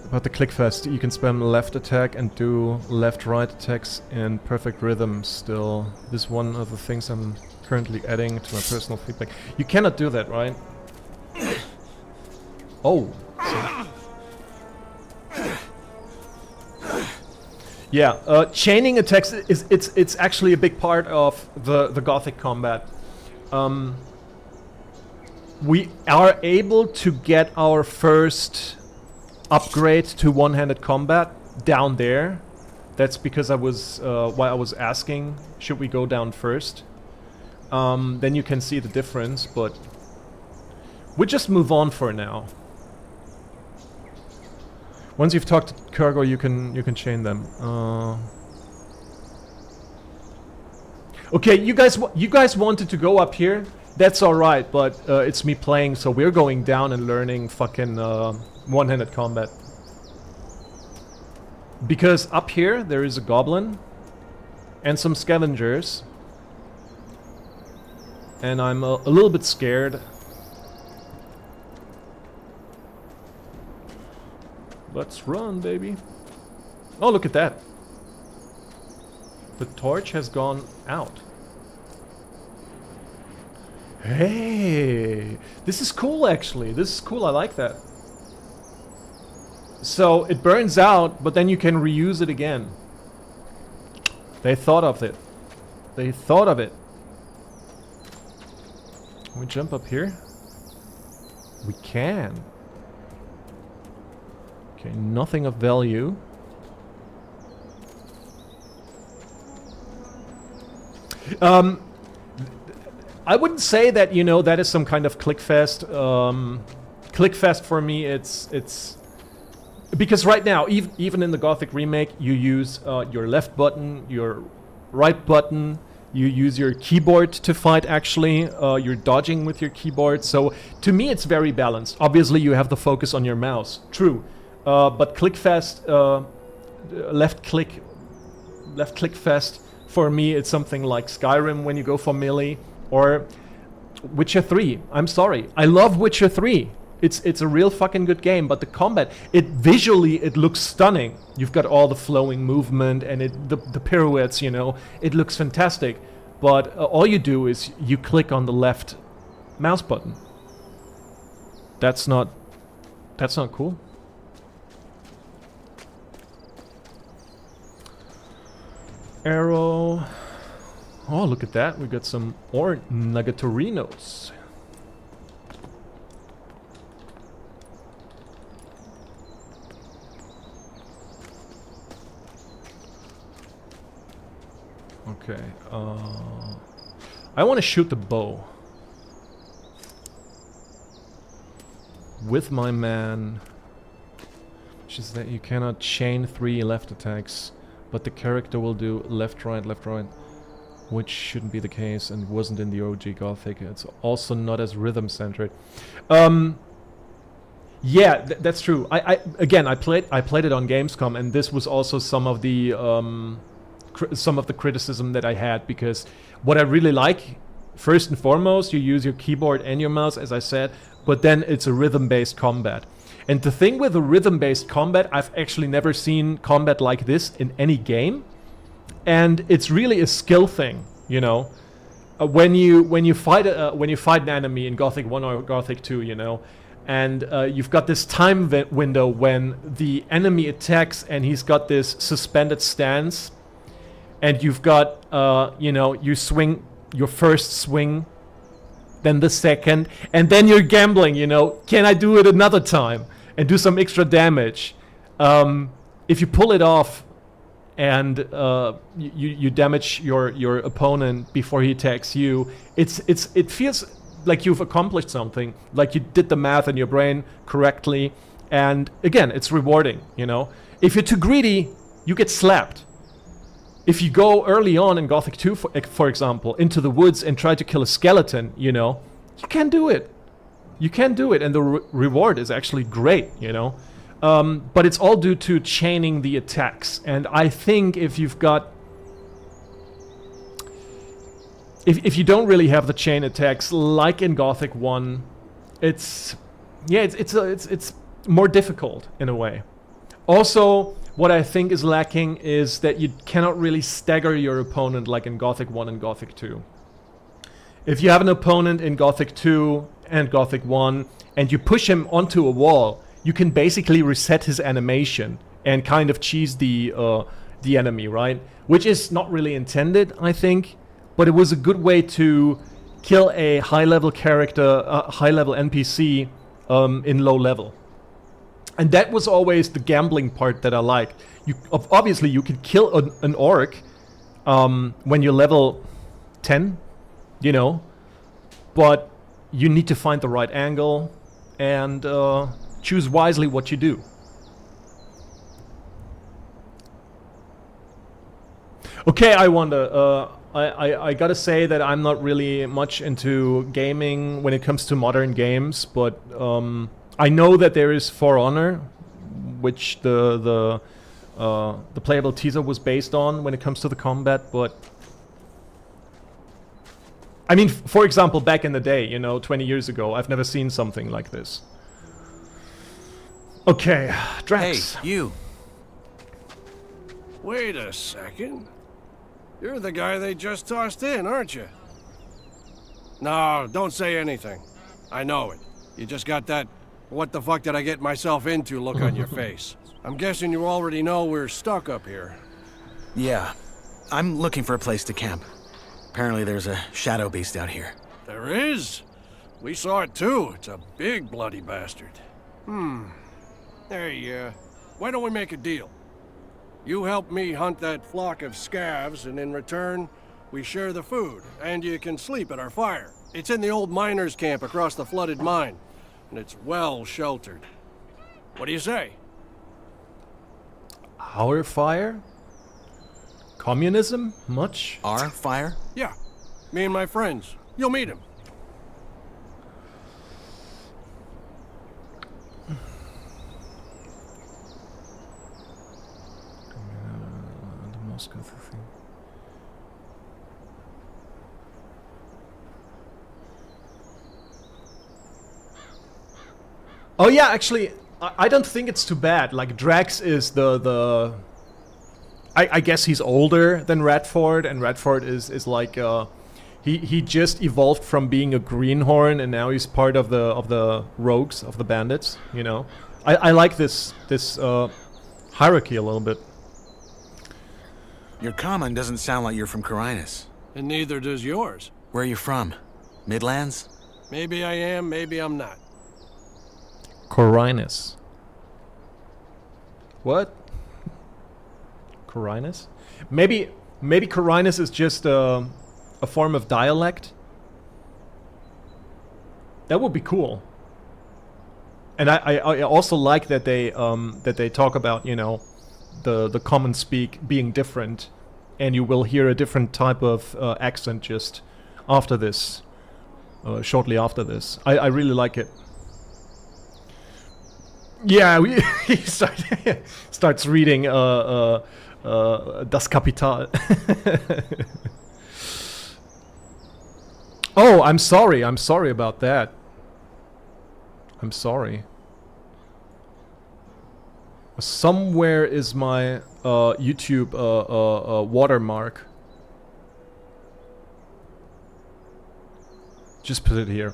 About the clickfest, you can spam left attack and do left-right attacks in perfect rhythm still. This is one of the things I'm currently adding to my personal feedback. You cannot do that, right? Oh. Yeah, chaining attacks it's actually a big part of the Gothic combat. We are able to get our first upgrade to one-handed combat down there. That's because I was why I was asking, should we go down first? Then you can see the difference, but we just move on for now. Once you've talked to Kurgo, you can chain them. Okay, you guys wanted to go up here. That's all right, but it's me playing, so we're going down and learning fucking one-handed combat. Because up here there is a goblin and some scavengers, and I'm a little bit scared. Let's run, baby. Oh, look at that. The torch has gone out. Hey, this is cool actually. This is cool, I like that. So it burns out, but then you can reuse it again. They thought of it. They thought of it. Can we jump up here? We can. Okay, nothing of value. I wouldn't say that, you know, that is some kind of clickfest. Clickfest for me, it's because right now, even in the Gothic remake, you use your left button, your right button, you use your keyboard to fight actually, you're dodging with your keyboard, so to me it's very balanced. Obviously you have the focus on your mouse, true, but clickfest, left click fest, for me it's something like Skyrim when you go for melee, or Witcher 3. I'm sorry, I love Witcher 3. It's a real fucking good game, but the combat, visually it looks stunning. You've got all the flowing movement and the pirouettes, you know, it looks fantastic. But all you do is you click on the left mouse button. That's not cool. Arrow. Oh, look at that. We got some Nuggetorinos. Okay. I want to shoot the bow. With my man. Which is that you cannot chain 3 left attacks. But the character will do left, right, which shouldn't be the case and wasn't in the OG Gothic. It's also not as rhythm-centered. Yeah, that's true. I played it on Gamescom, and this was also some of the criticism that I had, because what I really like, first and foremost, you use your keyboard and your mouse, as I said, but then it's a rhythm-based combat. And the thing with the rhythm-based combat, I've actually never seen combat like this in any game. And it's really a skill thing, you know. When you fight an enemy in Gothic 1 or Gothic 2, you know, and you've got this time window when the enemy attacks and he's got this suspended stance, and you've got you know, you swing your first swing, then the second, and then you're gambling, you know, can I do it another time and do some extra damage? If you pull it off and you damage your opponent before he attacks you, it feels like you've accomplished something, like you did the math in your brain correctly, and again, it's rewarding, you know. If you're too greedy, you get slapped. If you go early on in Gothic 2, for example, into the woods and try to kill a skeleton, you know, you can't do it. You can't do it, and the reward is actually great, you know. But it's all due to chaining the attacks, and I think if you've got... If you don't really have the chain attacks, like in Gothic 1, it's more difficult in a way. Also, what I think is lacking is that you cannot really stagger your opponent like in Gothic 1 and Gothic 2. If you have an opponent in Gothic 2 and Gothic 1 and you push him onto a wall, you can basically reset his animation and kind of cheese the enemy, right? Which is not really intended, I think, but it was a good way to kill a high-level character, a high-level NPC in low level. And that was always the gambling part that I liked. Obviously, you could kill an orc when you're level 10, you know, but you need to find the right angle and choose wisely what you do. Okay, I wonder. I gotta say that I'm not really much into gaming when it comes to modern games, but I know that there is For Honor, which the playable teaser was based on when it comes to the combat, but I mean, for example, back in the day, you know, 20 years ago, I've never seen something like this. Okay, Drax. Hey, you. Wait a second. You're the guy they just tossed in, aren't you? No, don't say anything. I know it. You just got that "what the fuck did I get myself into" look on your face. I'm guessing you already know we're stuck up here. Yeah. I'm looking for a place to camp. Apparently there's a shadow beast out here. There is? We saw it too. It's a big bloody bastard. Hey, why don't we make a deal? You help me hunt that flock of scavs, and in return, we share the food, and you can sleep at our fire. It's in the old miners' camp across the flooded mine, and it's well sheltered. What do you say? Our fire? Communism? Much? Our fire? Yeah, me and my friends. You'll meet him. Thing. Oh yeah, actually, I don't think it's too bad. Like, Drax is I guess he's older than Radford, and Radford is like he just evolved from being a greenhorn, and now he's part of the rogues, of the bandits. You know, I like this hierarchy a little bit. Your common doesn't sound like you're from Carinus. And neither does yours. Where are you from? Midlands? Maybe I am, maybe I'm not. Corinus. What? Corinus? Maybe Corinus is just a form of dialect. That would be cool. And I also like that they talk about, you know, the common speak being different, and you will hear a different type of accent just after this, shortly after this. I really like it. Yeah, he starts reading Das Kapital. Oh, I'm sorry about that. I'm sorry. Somewhere is my YouTube watermark. Just put it here.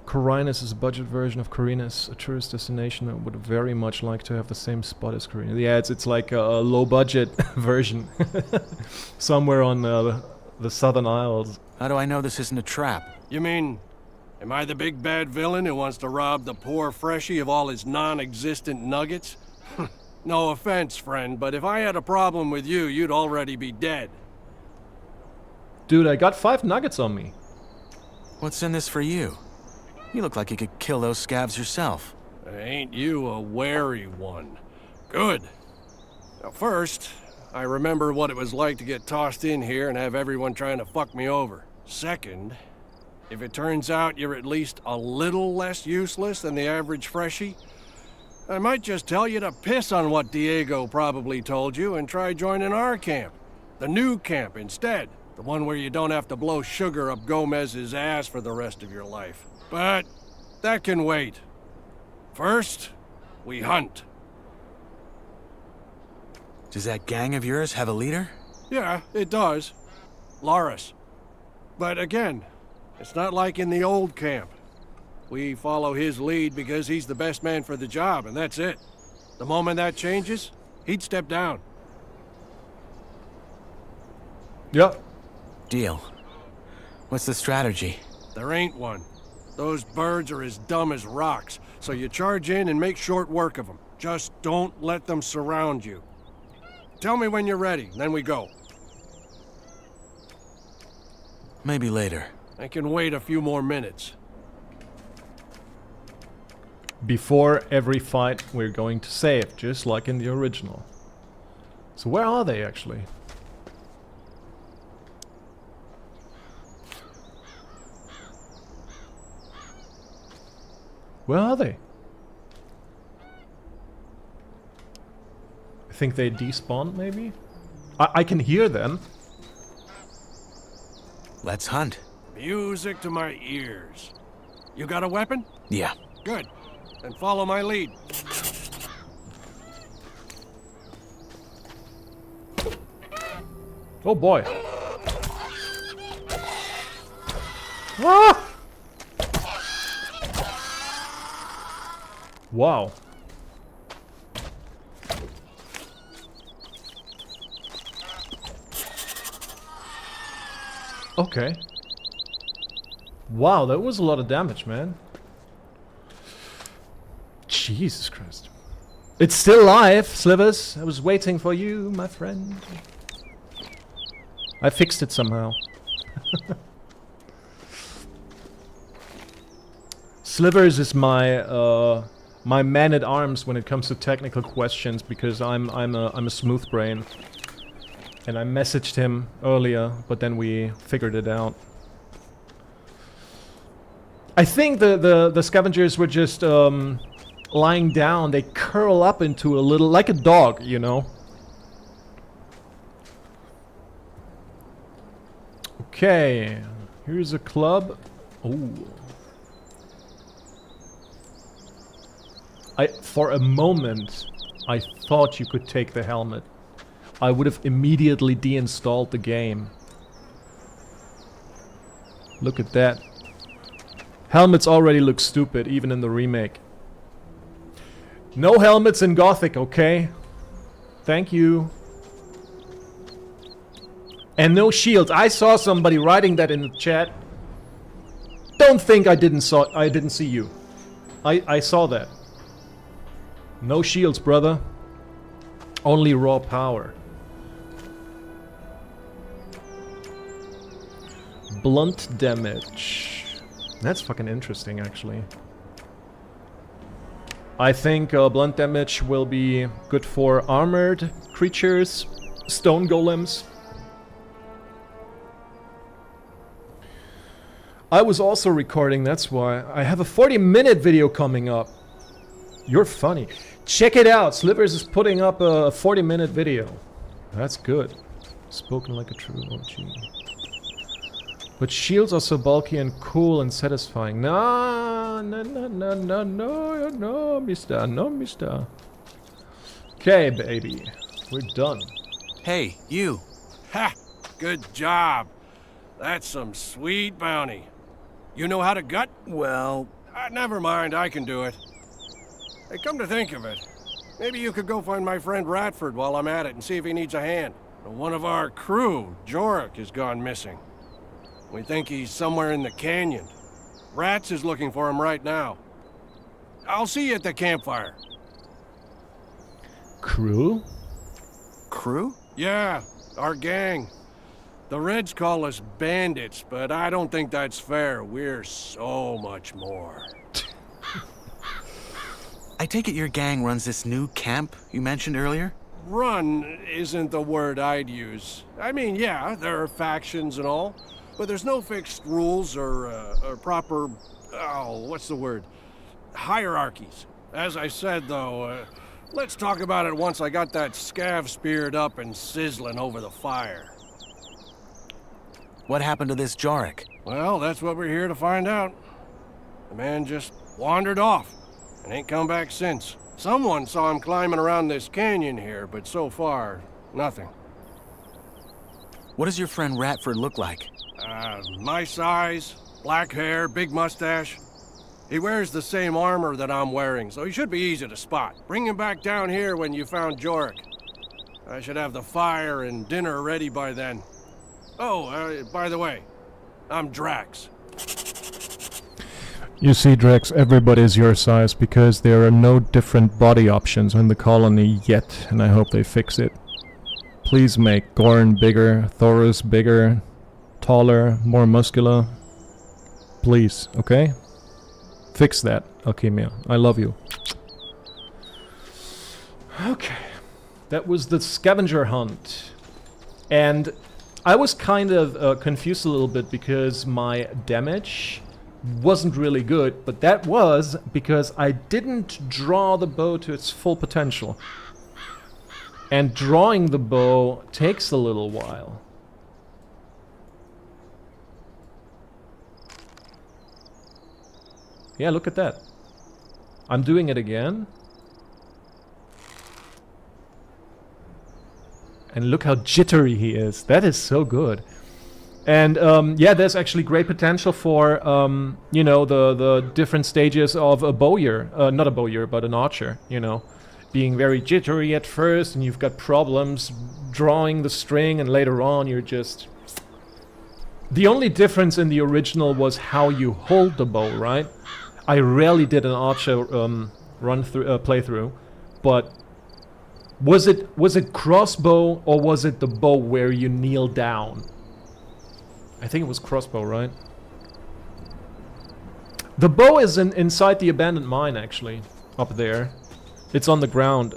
Corinus is a budget version of Corinus, a tourist destination that would very much like to have the same spot as Corinus. Yeah, it's like a low budget version. Somewhere on the Southern Isles. How do I know this isn't a trap? You mean, am I the big bad villain who wants to rob the poor freshie of all his non-existent nuggets? No offense, friend, but if I had a problem with you, you'd already be dead. Dude, I got 5 nuggets on me. What's in this for you? You look like you could kill those scavs yourself. Ain't you a wary one? Good. Now first, I remember what it was like to get tossed in here and have everyone trying to fuck me over. Second, if it turns out you're at least a little less useless than the average freshie, I might just tell you to piss on what Diego probably told you and try joining our camp. The new camp instead. The one where you don't have to blow sugar up Gomez's ass for the rest of your life. But that can wait. First, we hunt. Does that gang of yours have a leader? Yeah, it does. Loris. But again, it's not like in the old camp. We follow his lead because he's the best man for the job, and that's it. The moment that changes, he'd step down. Yep. Deal. What's the strategy? There ain't one. Those birds are as dumb as rocks, so you charge in and make short work of them. Just don't let them surround you. Tell me when you're ready, then we go. Maybe later. I can wait a few more minutes. Before every fight, we're going to save, just like in the original. So where are they actually? Where are they? I think they despawned, maybe? I can hear them. Let's hunt. Music to my ears. You got a weapon? Yeah. Good. Then follow my lead. Oh boy. Ah! Wow. Okay. Wow, that was a lot of damage, man. Jesus Christ. It's still live, Slivers. I was waiting for you, my friend. I fixed it somehow. Slivers is my my man at arms when it comes to technical questions, because I'm a smooth brain. And I messaged him earlier, but then we figured it out. I think the scavengers were just lying down. They curl up into a little, like a dog, you know. Okay, here's a club. Ooh. For a moment, I thought you could take the helmet. I would have immediately deinstalled the game. Look at that. Helmets already look stupid, even in the remake. No helmets in Gothic, okay? Thank you. And no shields. I saw somebody writing that in the chat. Don't think I didn't see you. I saw that. No shields, brother. Only raw power. Blunt damage. That's fucking interesting, actually. I think blunt damage will be good for armored creatures, stone golems. I was also recording, that's why. I have a 40-minute video coming up. You're funny. Check it out. Slivers is putting up a 40-minute video. That's good. Spoken like a true OG. But shields are so bulky and cool and satisfying. No, mister. No, mister. Okay, baby. We're done. Hey, you. Ha! Good job. That's some sweet bounty. You know how to gut? Well, Never mind, I can do it. Hey, come to think of it, maybe you could go find my friend Ratford while I'm at it and see if he needs a hand. One of our crew, Jorik, has gone missing. We think he's somewhere in the canyon. Rats is looking for him right now. I'll see you at the campfire. Crew? crew? Yeah, our gang. The Reds call us bandits, but I don't think that's fair. We're so much more. I take it your gang runs this new camp you mentioned earlier? Run isn't the word I'd use. I mean, yeah, there are factions and all, but there's no fixed rules or proper, what's the word? Hierarchies. As I said, though, let's talk about it once I got that scav speared up and sizzling over the fire. What happened to this Jorik? Well, that's what we're here to find out. The man just wandered off and ain't come back since. Someone saw him climbing around this canyon here, but so far, nothing. What does your friend Ratford look like? My size, black hair, big mustache. He wears the same armor that I'm wearing, so he should be easy to spot. Bring him back down here when you found Jorik. I should have the fire and dinner ready by then. Oh, by the way, I'm Drax. You see, Drex, everybody's your size because there are no different body options in the colony yet, and I hope they fix it. Please make Gorn bigger, Thorus bigger, taller, more muscular. Please, okay? Fix that, Alchemia. I love you. Okay. That was the scavenger hunt. And I was kind of confused a little bit because my damage wasn't really good, but that was because I didn't draw the bow to its full potential. And drawing the bow takes a little while. Yeah, look at that. I'm doing it again. And look how jittery he is. That is so good. And yeah, there's actually great potential for, you know, the different stages of a bowyer. Not a bowyer, but an archer, you know. Being very jittery at first, and you've got problems drawing the string, and later on you're just... The only difference in the original was how you hold the bow, right? I rarely did an archer playthrough, but was it crossbow or was it the bow where you kneel down? I think it was crossbow, right? The bow is inside the abandoned mine, actually, up there. It's on the ground.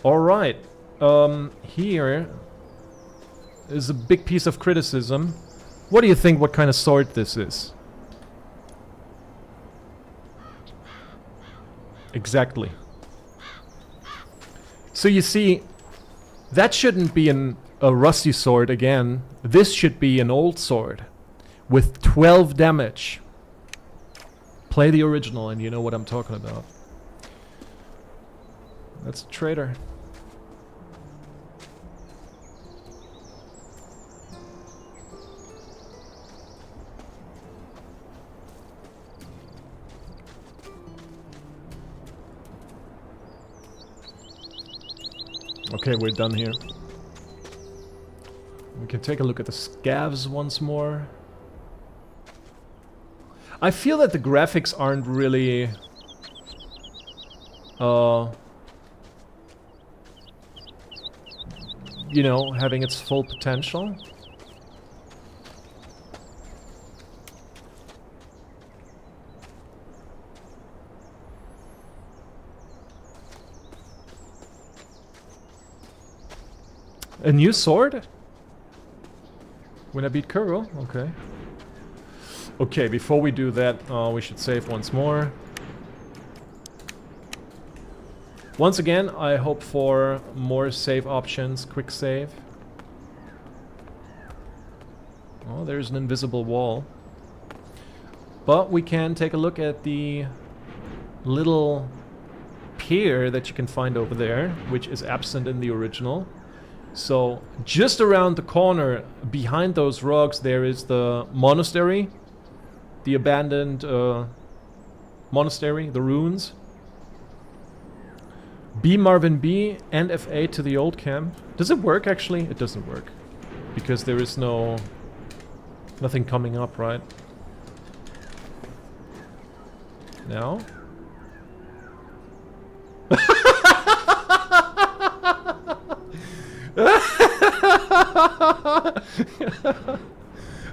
All right, here is a big piece of criticism. What do you think? What kind of sword this is? Exactly. So you see, that shouldn't be a rusty sword again. This should be an old sword with 12 damage. Play the original and you know what I'm talking about. That's a traitor. Okay, we're done here. We can take a look at the scavs once more. I feel that the graphics aren't really... you know, having its full potential. A new sword? When I beat Kurgo? Okay. Okay, before we do that, we should save once more. Once again, I hope for more save options, quick save. Oh, there's an invisible wall. But we can take a look at the little pier that you can find over there, which is absent in the original. So, just around the corner, behind those rocks, there is the monastery. The abandoned monastery, the ruins. B Marvin B and F8 to the old camp. Does it work actually? It doesn't work. Because there is nothing coming up, right? Now?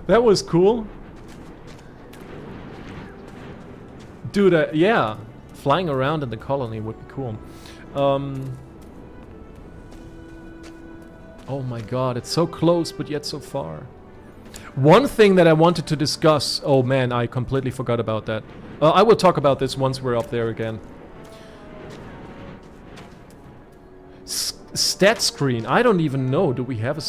That was cool. Dude, yeah. Flying around in the colony would be cool. Oh my god, it's so close but yet so far. One thing that I wanted to discuss... Oh man, I completely forgot about that. I will talk about this once we're up there again. Stat screen. I don't even know. Do we have a...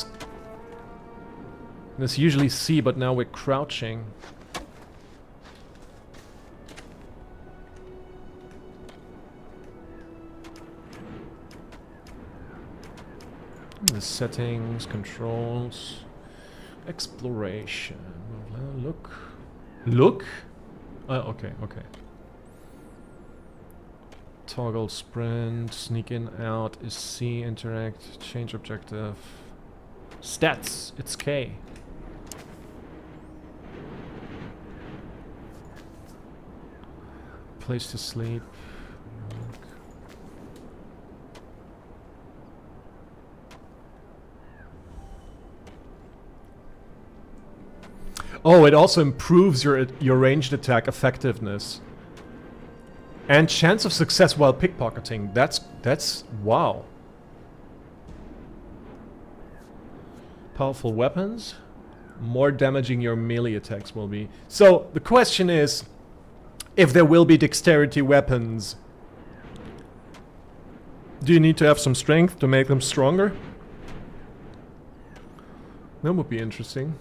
This usually C, but now we're crouching. The settings, controls, exploration. Look. Look? Okay, okay. Toggle sprint, sneak in, out is C, interact, change objective. Stats, it's K. Place to sleep. Oh, it also improves your ranged attack effectiveness. And chance of success while pickpocketing. That's wow. Powerful weapons. More damaging your melee attacks will be. So, the question is, if there will be dexterity weapons, do you need to have some strength to make them stronger? That would be interesting.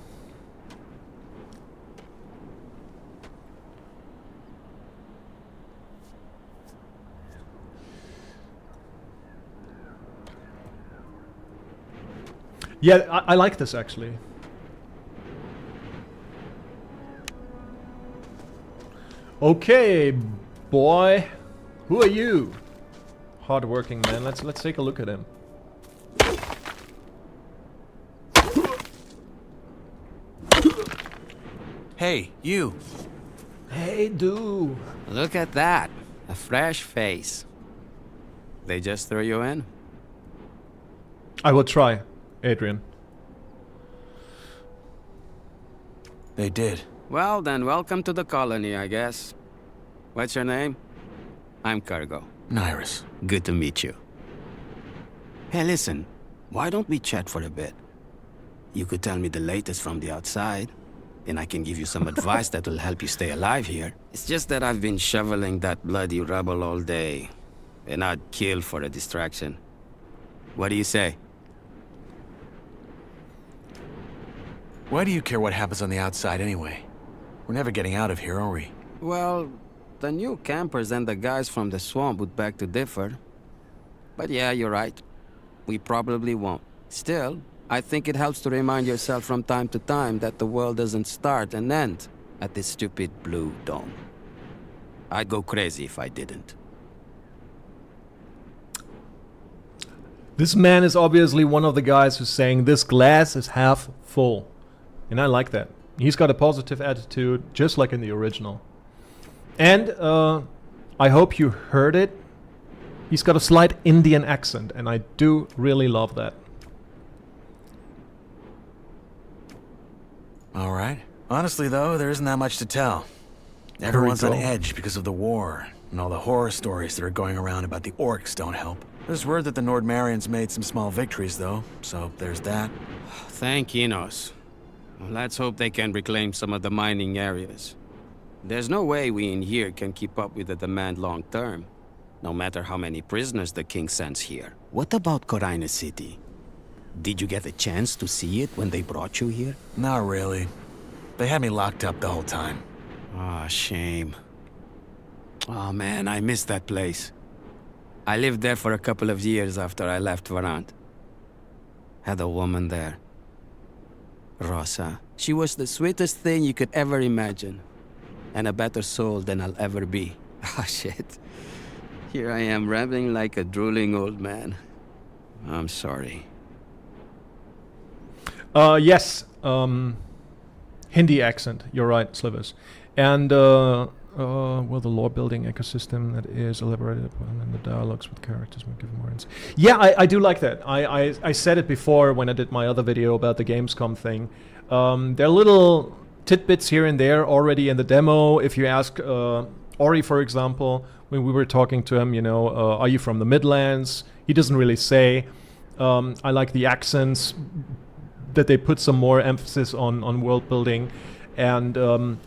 Yeah, I like this actually. Okay, boy. Who are you? Hard-working man. Let's take a look at him. Hey, you. Hey, dude. Look at that. A fresh face. They just threw you in? I will try, Adrian. They did. Well, then welcome to the colony, I guess. What's your name? I'm Kurgo. Nyras. Good to meet you. Hey, listen. Why don't we chat for a bit? You could tell me the latest from the outside, and I can give you some advice that will help you stay alive here. It's just that I've been shoveling that bloody rubble all day, and I'd kill for a distraction. What do you say? Why do you care what happens on the outside anyway? We're never getting out of here, are we? Well, the new campers and the guys from the swamp would beg to differ. But yeah, you're right. We probably won't. Still, I think it helps to remind yourself from time to time that the world doesn't start and end at this stupid blue dome. I'd go crazy if I didn't. This man is obviously one of the guys who's saying this glass is half full. And I like that. He's got a positive attitude, just like in the original. And I hope you heard it. He's got a slight Indian accent, and I do really love that. Alright. Honestly, though, there isn't that much to tell. Everyone's on edge because of the war, and all the horror stories that are going around about the orcs don't help. There's word that the Nordmarians made some small victories, though, so there's that. Thank Enos. Well, let's hope they can reclaim some of the mining areas. There's no way we in here can keep up with the demand long term, no matter how many prisoners the king sends here. What about Corina City? Did you get a chance to see it when they brought you here? Not really. They had me locked up the whole time. Ah, shame. Oh man, I miss that place. I lived there for a couple of years after I left Varant. Had a woman there. Rosa. She was the sweetest thing you could ever imagine. And a better soul than I'll ever be. Ah, shit. Here I am rambling like a drooling old man. I'm sorry. Yes. Hindi accent. You're right, Slivers. And, well, the lore building ecosystem that is elaborated upon in the dialogues with characters will give more insight. Yeah, I do like that. I said it before when I did my other video about the Gamescom thing. There are little tidbits here and there already in the demo. If you ask Ori, for example, when we were talking to him, you know, are you from the Midlands? He doesn't really say. I like the accents, that they put some more emphasis on world building. And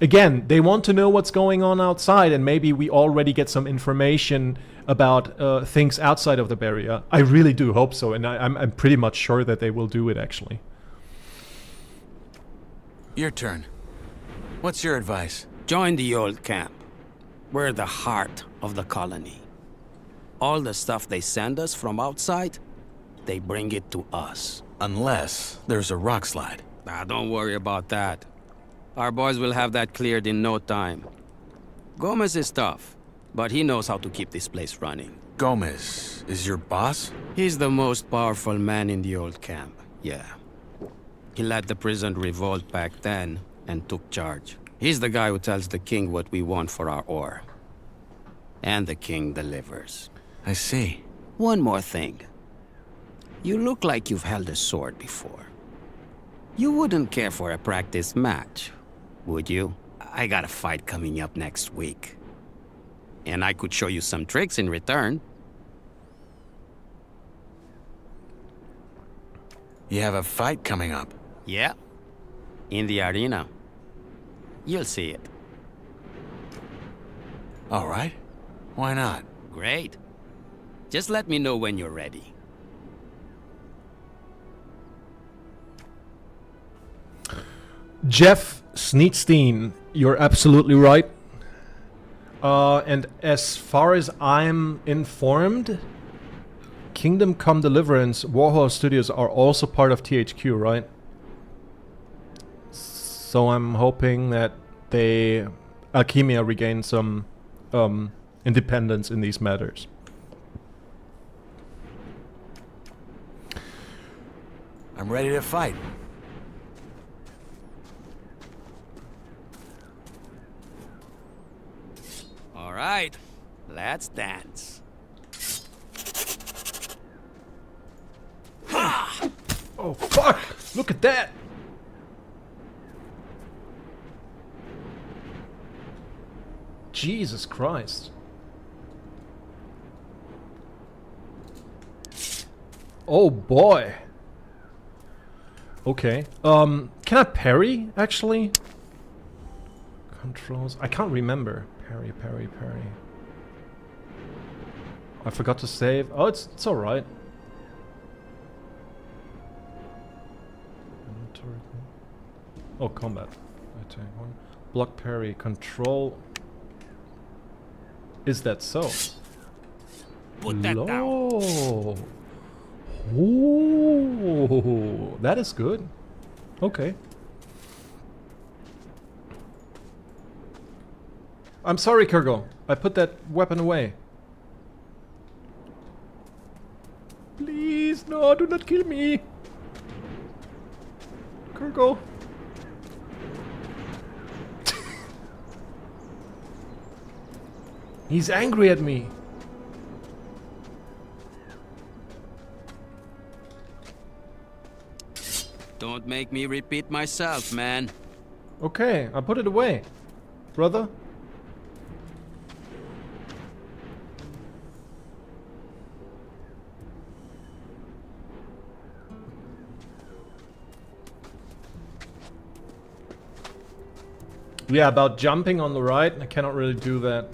again, they want to know what's going on outside, and maybe we already get some information about things outside of the barrier. I really do hope so, and I'm pretty much sure that they will do it, actually. Your turn. What's your advice? Join the old camp. We're the heart of the colony. All the stuff they send us from outside, they bring it to us. Unless there's a rock slide. Ah, don't worry about that. Our boys will have that cleared in no time. Gomez is tough, but he knows how to keep this place running. Gomez is your boss? He's the most powerful man in the old camp, yeah. He led the prison revolt back then and took charge. He's the guy who tells the king what we want for our ore. And the king delivers. I see. One more thing. You look like you've held a sword before. You wouldn't care for a practice match, would you? I got a fight coming up next week. And I could show you some tricks in return. You have a fight coming up? Yeah. In the arena. You'll see it. All right. Why not? Great. Just let me know when you're ready. Jeff Sneetstein, you're absolutely right. And as far as I'm informed, Kingdom Come Deliverance, Warhorse Studios are also part of THQ, right? So I'm hoping that Alchemia regain some independence in these matters. I'm ready to fight. All right, let's dance. Oh, fuck! Look at that! Jesus Christ. Oh boy. Okay. Can I parry, actually? Controls. I can't remember. Parry. I forgot to save. Oh, it's alright. Oh, combat. Block parry. Control. Is that so? Put that down. Oh, that is good. Okay. I'm sorry, Kurgo. I put that weapon away. Please No, do not kill me. Kurgo. He's angry at me. Don't make me repeat myself, man. Okay, I put it away. Brother? Yeah, about jumping on the right, I cannot really do that.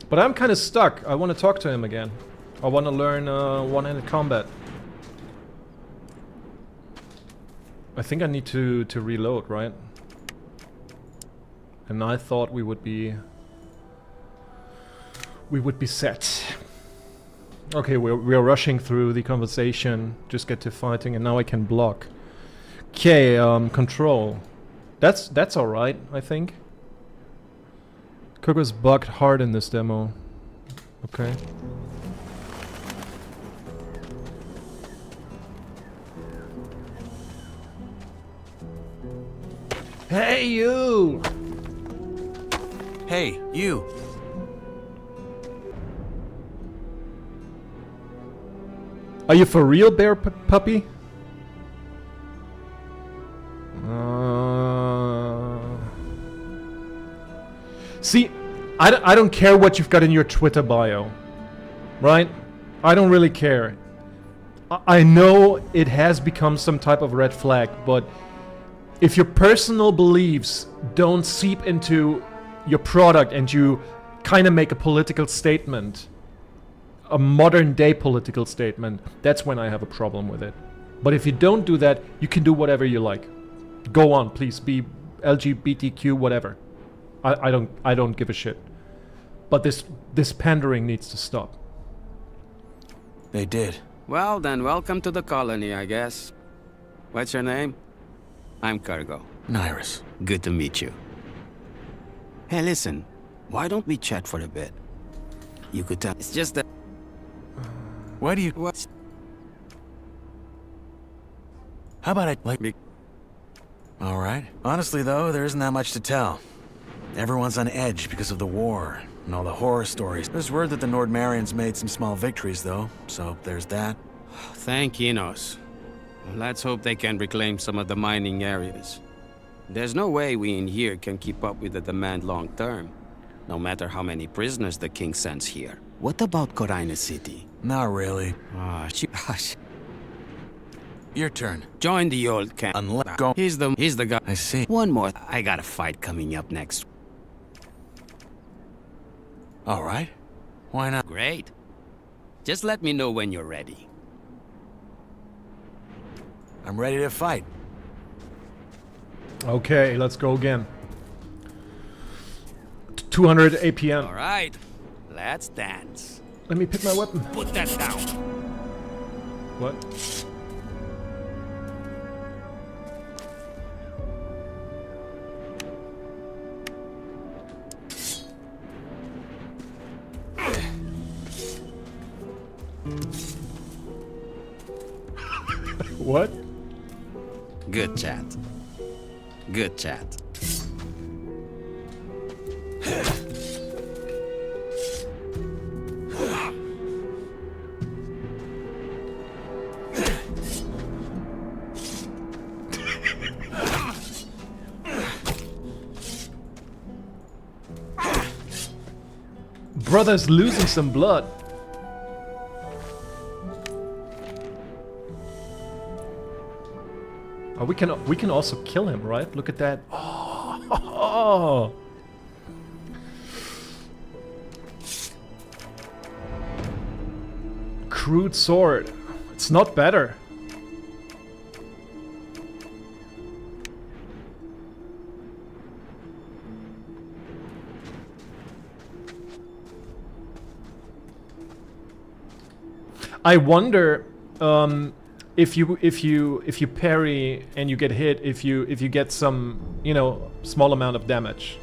But I'm kind of stuck. I want to talk to him again. I want to learn one-handed combat. I think I need to reload, right? And I thought we would be set. Okay, we're rushing through the conversation. Just get to fighting, and now I can block. Okay, control. That's all right, I think. Cook was bugged hard in this demo. Okay. Hey, you! Hey, you. Are you for real, bear puppy? See, I don't care what you've got in your Twitter bio, right? I don't really care. I know it has become some type of red flag, but if your personal beliefs don't seep into your product and you kind of make a political statement, a modern day political statement, that's when I have a problem with it. But if you don't do that, you can do whatever you like. Go on, please, be LGBTQ, whatever. I don't give a shit. But this pandering needs to stop. They did. Well, then welcome to the colony, I guess. What's your name? I'm Cargo. Nyras. Good to meet you. Hey, listen. Why don't we chat for a bit? You could tell. It's just that... Why do you... What? How about I... like... Alright. Honestly, though, there isn't that much to tell. Everyone's on edge because of the war and all the horror stories. There's word that the Nordmarians made some small victories, though, so there's that. Thank Enos. Let's hope they can reclaim some of the mining areas. There's no way we in here can keep up with the demand long term, no matter how many prisoners the king sends here. What about Corina City? Not really. Ah, Your turn. join the old camp. Unless... Go... He's the guy. I see. One more. I got a fight coming up next. Alright. Why not? Great. Just let me know when you're ready. I'm ready to fight. Okay, let's go again. 200 APM. All right, let's dance. Let me pick my weapon. Put that down. What? What? Good chat. Good chat. Brother's losing some blood. Oh, we can also kill him, right? Look at that. Oh. Crude sword. It's not better. I wonder if you parry and you get hit, if you get some, you know, small amount of damage.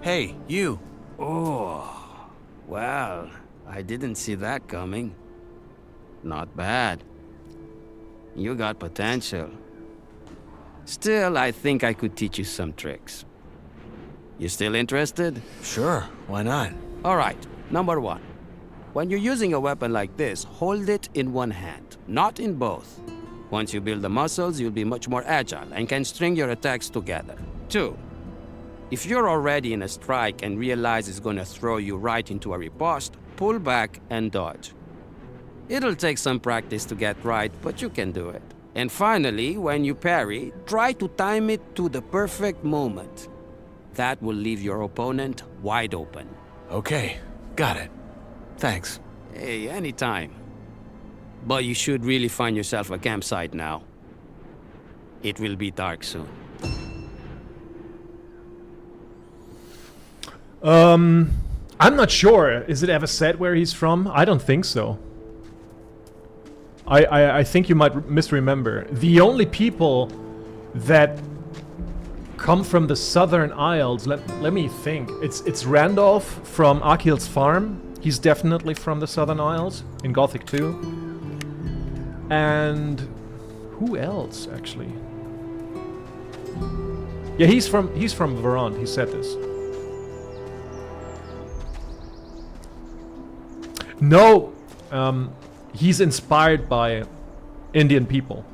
Hey, you. Oh, well, I didn't see that coming. Not bad. You got potential. Still, I think I could teach you some tricks. You still interested? Sure, why not? All right, number one. When you're using a weapon like this, hold it in one hand, not in both. Once you build the muscles, you'll be much more agile and can string your attacks together. Two, if you're already in a strike and realize it's gonna throw you right into a riposte, pull back and dodge. It'll take some practice to get right, but you can do it. And finally, when you parry, try to time it to the perfect moment. That will leave your opponent wide open. Okay, got it. Thanks. Hey, anytime. But you should really find yourself a campsite now. It will be dark soon. I'm not sure. Is it ever said where he's from? I don't think so. I think you might misremember. The only people that come from the Southern Isles, let me think. It's Randolph from Akhil's farm. He's definitely from the Southern Isles in Gothic 2. And who else actually? Yeah, he's from Veront. He said this. No, he's inspired by Indian people.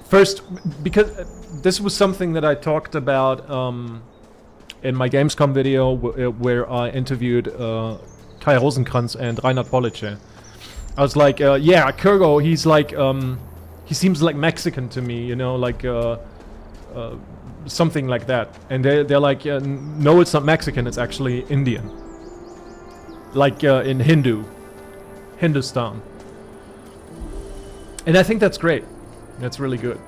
First, because this was something that I talked about in my Gamescom video where I interviewed Kai Rosenkranz and Reinhard Pollice. I was like, yeah, Kurgo, he's like, he seems like Mexican to me, you know, like something like that. And they're like, no, it's not Mexican, it's actually Indian. Like in Hindustan. And I think that's great. That's really good.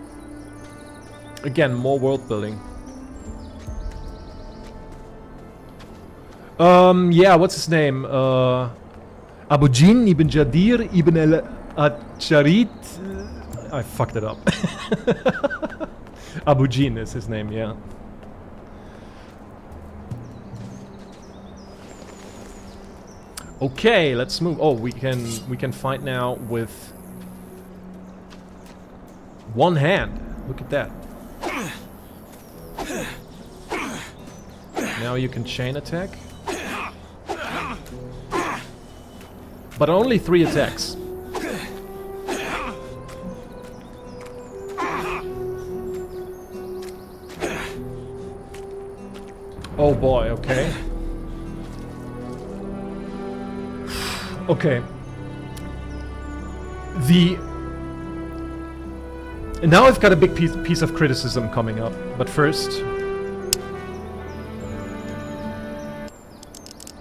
Again, more world building. Yeah, what's his name? Abujin ibn Jadir ibn al-Charit. I fucked it up. Abujin is his name, yeah. Okay, let's move. Oh, we can fight now with one hand. Look at that. Now you can chain attack. But only 3 attacks. Oh boy, okay. Okay. Now I've got a big piece of criticism coming up, but first...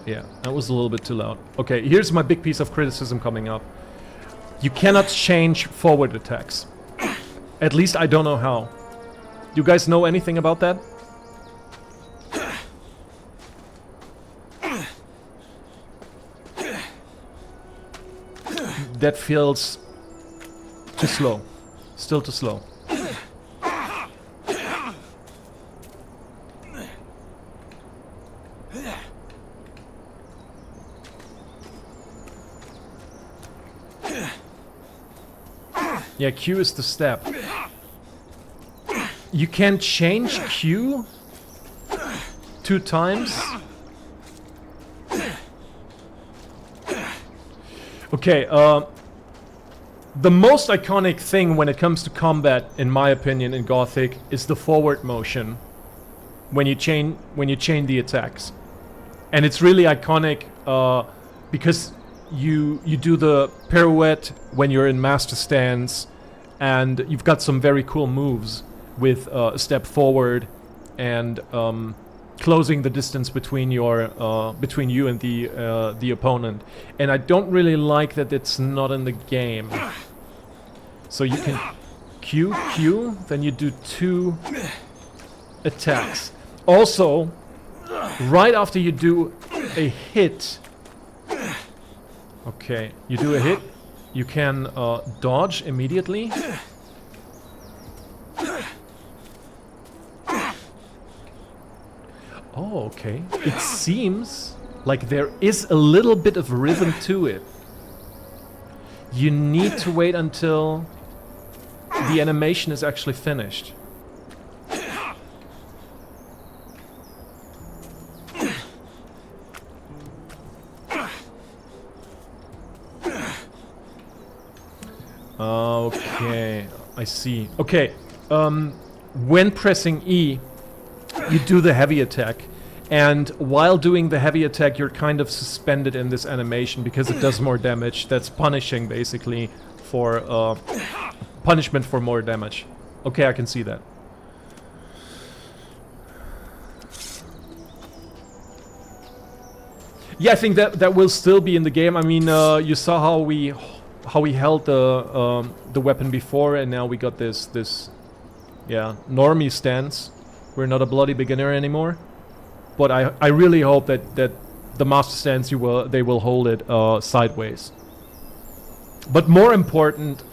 Yeah, that was a little bit too loud. Okay, here's my big piece of criticism coming up. You cannot change forward attacks. At least I don't know how. You guys know anything about that? That feels too slow. Still too slow. Yeah, Q is the step. You can change Q 2 times. Okay, the most iconic thing when it comes to combat, in my opinion, in Gothic, is the forward motion when you chain the attacks, and it's really iconic because you do the pirouette when you're in master stance, and you've got some very cool moves with a step forward and closing the distance between you and the opponent. And I don't really like that it's not in the game. So you can Q, then you do 2 attacks. Also, right after you do a hit, okay, you do a hit, you can dodge immediately. Oh, okay. It seems like there is a little bit of rhythm to it. You need to wait until the animation is actually finished. Okay, I see. Okay, when pressing E, you do the heavy attack. And while doing the heavy attack, you're kind of suspended in this animation because it does more damage. That's punishing, basically, for punishment for more damage. Okay, I can see that. Yeah, I think that will still be in the game. I mean, you saw how we held the weapon before, and now we got this normie stance. We're not a bloody beginner anymore. But I really hope that the master stance they will hold it sideways. But more important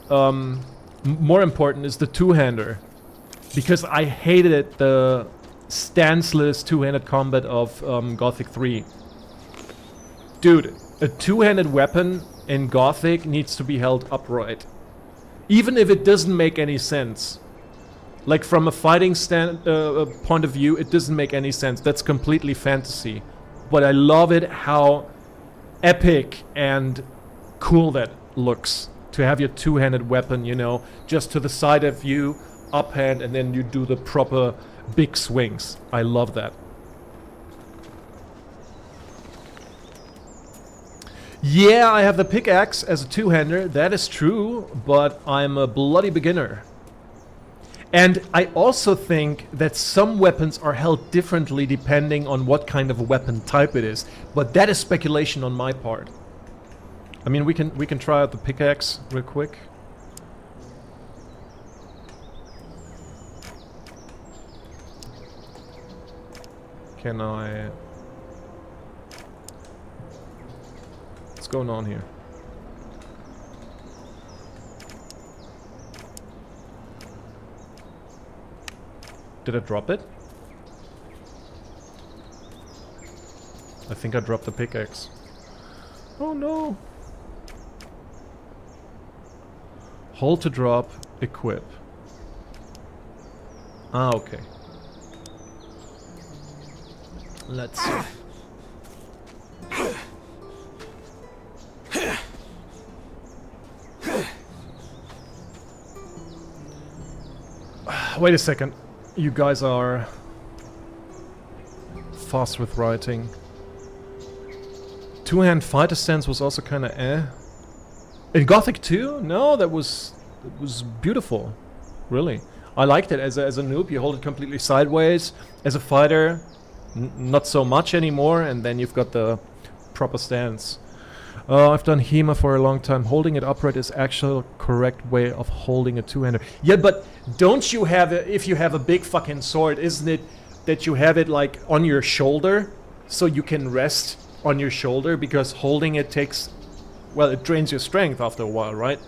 is the two-hander, because I hated the stanceless two-handed combat of Gothic 3. Dude, a two-handed weapon in Gothic needs to be held upright, even if it doesn't make any sense. Like, from a fighting point of view, it doesn't make any sense. That's completely fantasy. But I love it how epic and cool that looks. To have your two-handed weapon, you know, just to the side of you, uphand, and then you do the proper big swings. I love that. Yeah, I have the pickaxe as a two-hander. That is true, but I'm a bloody beginner. And I also think that some weapons are held differently depending on what kind of a weapon type it is. But that is speculation on my part. I mean, we can try out the pickaxe real quick. Can I... What's going on here? Did I drop it? I think I dropped the pickaxe. Oh no! Hold to drop, equip. Ah, okay. Let's see. Wait a second. You guys are fast with writing. Two-hand fighter stance was also kind of eh. In Gothic 2? No, it was beautiful. Really. I liked it as a noob. You hold it completely sideways. As a fighter, not so much anymore. And then you've got the proper stance. I've done HEMA for a long time. Holding it upright is actual correct way of holding a two-hander. Yeah, but don't you have it, if you have a big fucking sword, isn't it that you have it like on your shoulder so you can rest on your shoulder, because holding it takes, well, it drains your strength after a while, right?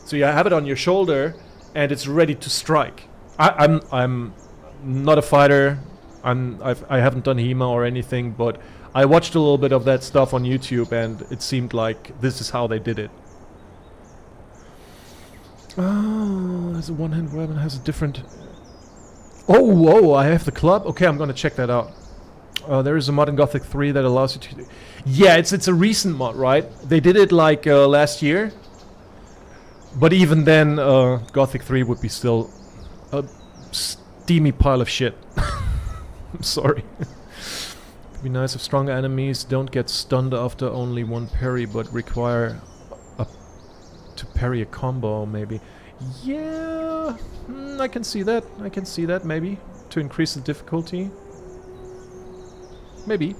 So you have it on your shoulder and it's ready to strike. I'm not a fighter. I haven't done HEMA or anything, but I watched a little bit of that stuff on YouTube, and it seemed like this is how they did it. Oh, there's a one-hand weapon, has a different... Oh, whoa, I have the club? Okay, I'm gonna check that out. There is a mod in Gothic 3 that allows you to... Yeah, it's a recent mod, right? They did it like last year. But even then, Gothic 3 would be still a steamy pile of shit. I'm sorry. It'd be nice if stronger enemies don't get stunned after only one parry, but require to parry a combo, maybe. Yeah, I can see that. I can see that, maybe. To increase the difficulty. Maybe.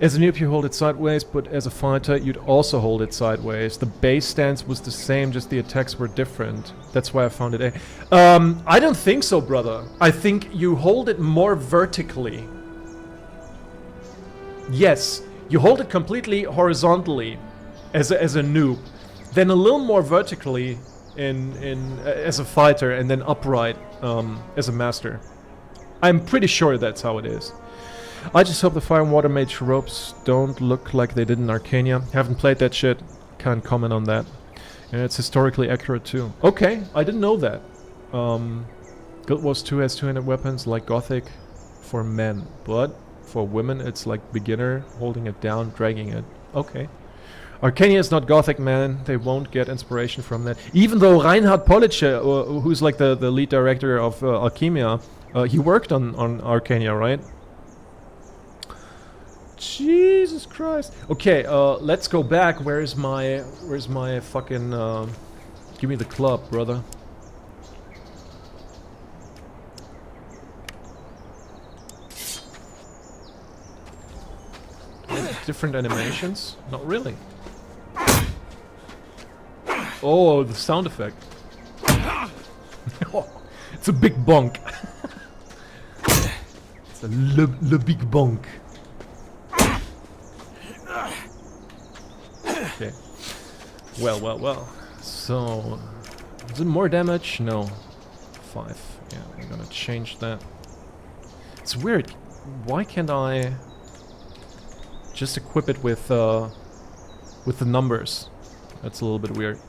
As a noob, you hold it sideways, but as a fighter, you'd also hold it sideways. The base stance was the same, just the attacks were different. That's why I found it A. I don't think so, brother. I think you hold it more vertically. Yes, you hold it completely horizontally as a noob, then a little more vertically as a fighter, and then upright as a master. I'm pretty sure that's how it is. I just hope the Fire and Water Mage ropes don't look like they did in Arcania. Haven't played that shit. Can't comment on that. And it's historically accurate too. Okay, I didn't know that. Guild Wars 2 has two-handed weapons like Gothic for men, but for women it's like beginner, holding it down, dragging it. Okay. Arcania is not Gothic, man. They won't get inspiration from that. Even though Reinhard Polic, who's like the lead director of Alchemia, he worked on Arcania, right? Jesus Christ. Okay, let's go back. Where's my fucking give me the club, brother. Different animations? Not really. Oh, the sound effect. It's a big bonk. It's a le big bonk. Okay. Well. So, is it more damage? No. 5. Yeah, I'm gonna change that. It's weird. Why can't I just equip it with the numbers? That's a little bit weird.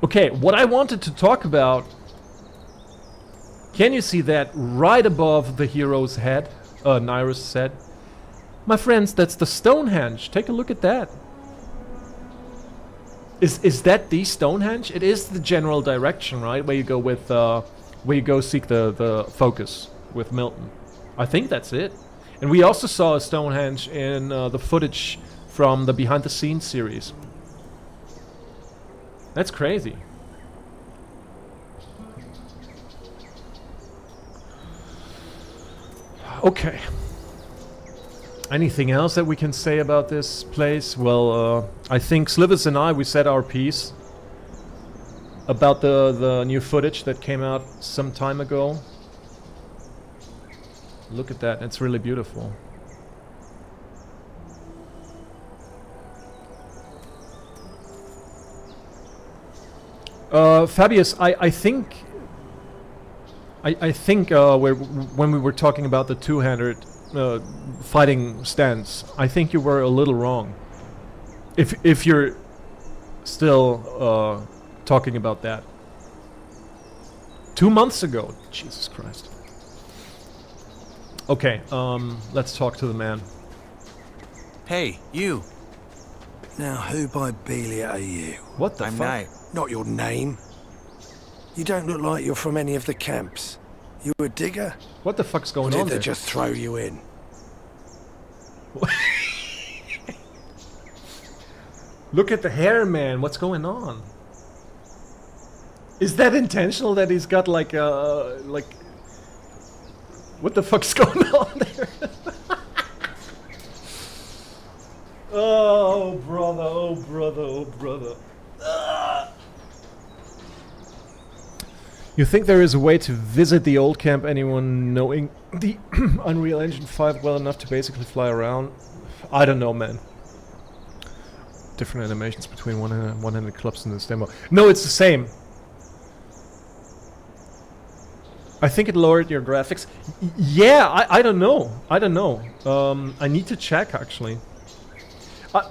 Okay, what I wanted to talk about... Can you see that right above the hero's head? Nyras' head? My friends, that's the Stonehenge. Take a look at that. Is that the Stonehenge? It is the general direction, right? Where you go with... where you go seek the focus with Milton. I think that's it. And we also saw a Stonehenge in the footage from the Behind the Scenes series. That's crazy. Okay. Anything else that we can say about this place? Well, I think Slivers and I, we said our piece about the new footage that came out some time ago. Look at that, it's really beautiful. Fabius, I think when we were talking about the two-handed fighting stance, I think you were a little wrong. If you're still talking about that. 2 months ago, Jesus Christ. Okay, let's talk to the man. Hey, you. Now, who by Belia are you? What the I'm fuck? Nye. Not your name. You don't look like you're from any of the camps. You a digger? What the fuck's going Or on did they there? just throw you in? Look at the hair, man. What's going on? Is that intentional that he's got like what the fuck's going on there? Oh brother, oh brother, oh brother. You think there is a way to visit the old camp, anyone knowing the Unreal Engine 5 well enough to basically fly around? I don't know, man. Different animations between one-handed clubs in this demo. No, it's the same. I think it lowered your graphics. Yeah, I don't know. I don't know. I need to check, actually.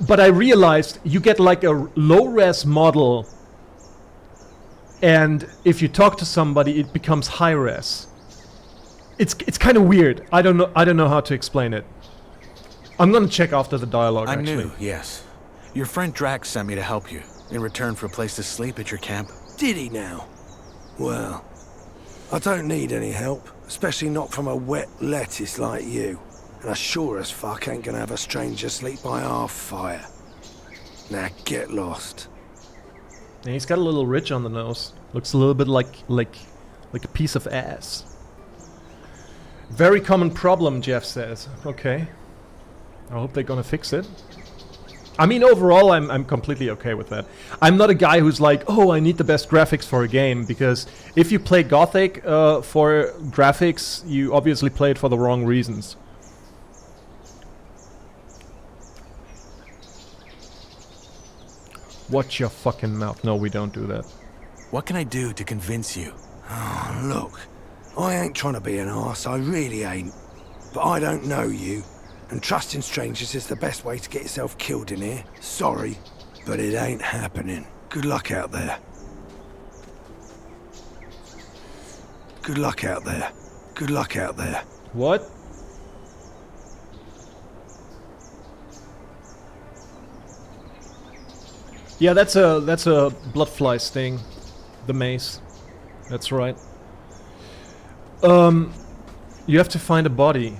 But I realized you get like a low-res model, and if you talk to somebody, it becomes high-res. It's kind of weird. I don't know how to explain it. I'm gonna check after the dialogue. I'm actually. new, yes. Your friend Drax sent me to help you, in return for a place to sleep at your camp. Did he now? Well, I don't need any help, especially not from a wet lettuce like you. And I sure as fuck ain't gonna have a stranger sleep by our fire. Now get lost. Yeah, he's got a little ridge on the nose. Looks a little bit like a piece of ass. Very common problem, Jeff says. Okay. I hope they're gonna fix it. I mean, overall, I'm completely okay with that. I'm not a guy who's like, oh, I need the best graphics for a game, because if you play Gothic for graphics, you obviously play it for the wrong reasons. Watch your fucking mouth. No, we don't do that. What can I do to convince you? Oh, look. I ain't trying to be an arse, I really ain't. but I don't know you, and trusting strangers is the best way to get yourself killed in here. Sorry, but it ain't happening. Good luck out there. Good luck out there. Good luck out there. What? Yeah, that's a bloodfly sting. The mace. That's right. You have to find a body.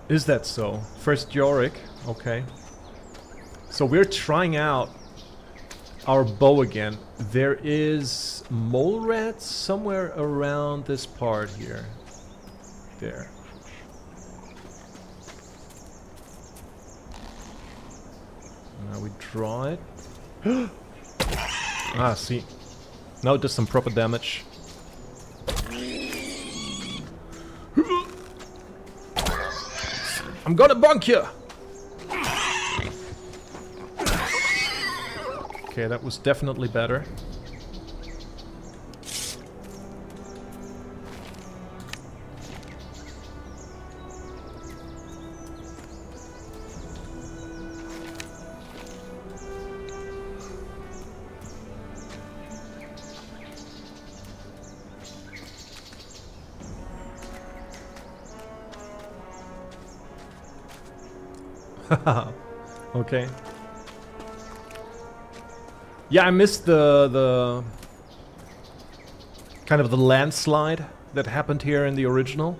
Is that so? First Yorick. Okay. So we're trying out our bow again. There is mole rats somewhere around this part here. There. Now we draw it. Ah, see. Now it does some proper damage. I'm gonna bonk you! Okay, that was definitely better. Okay. Yeah, I missed the kind of the landslide that happened here in the original.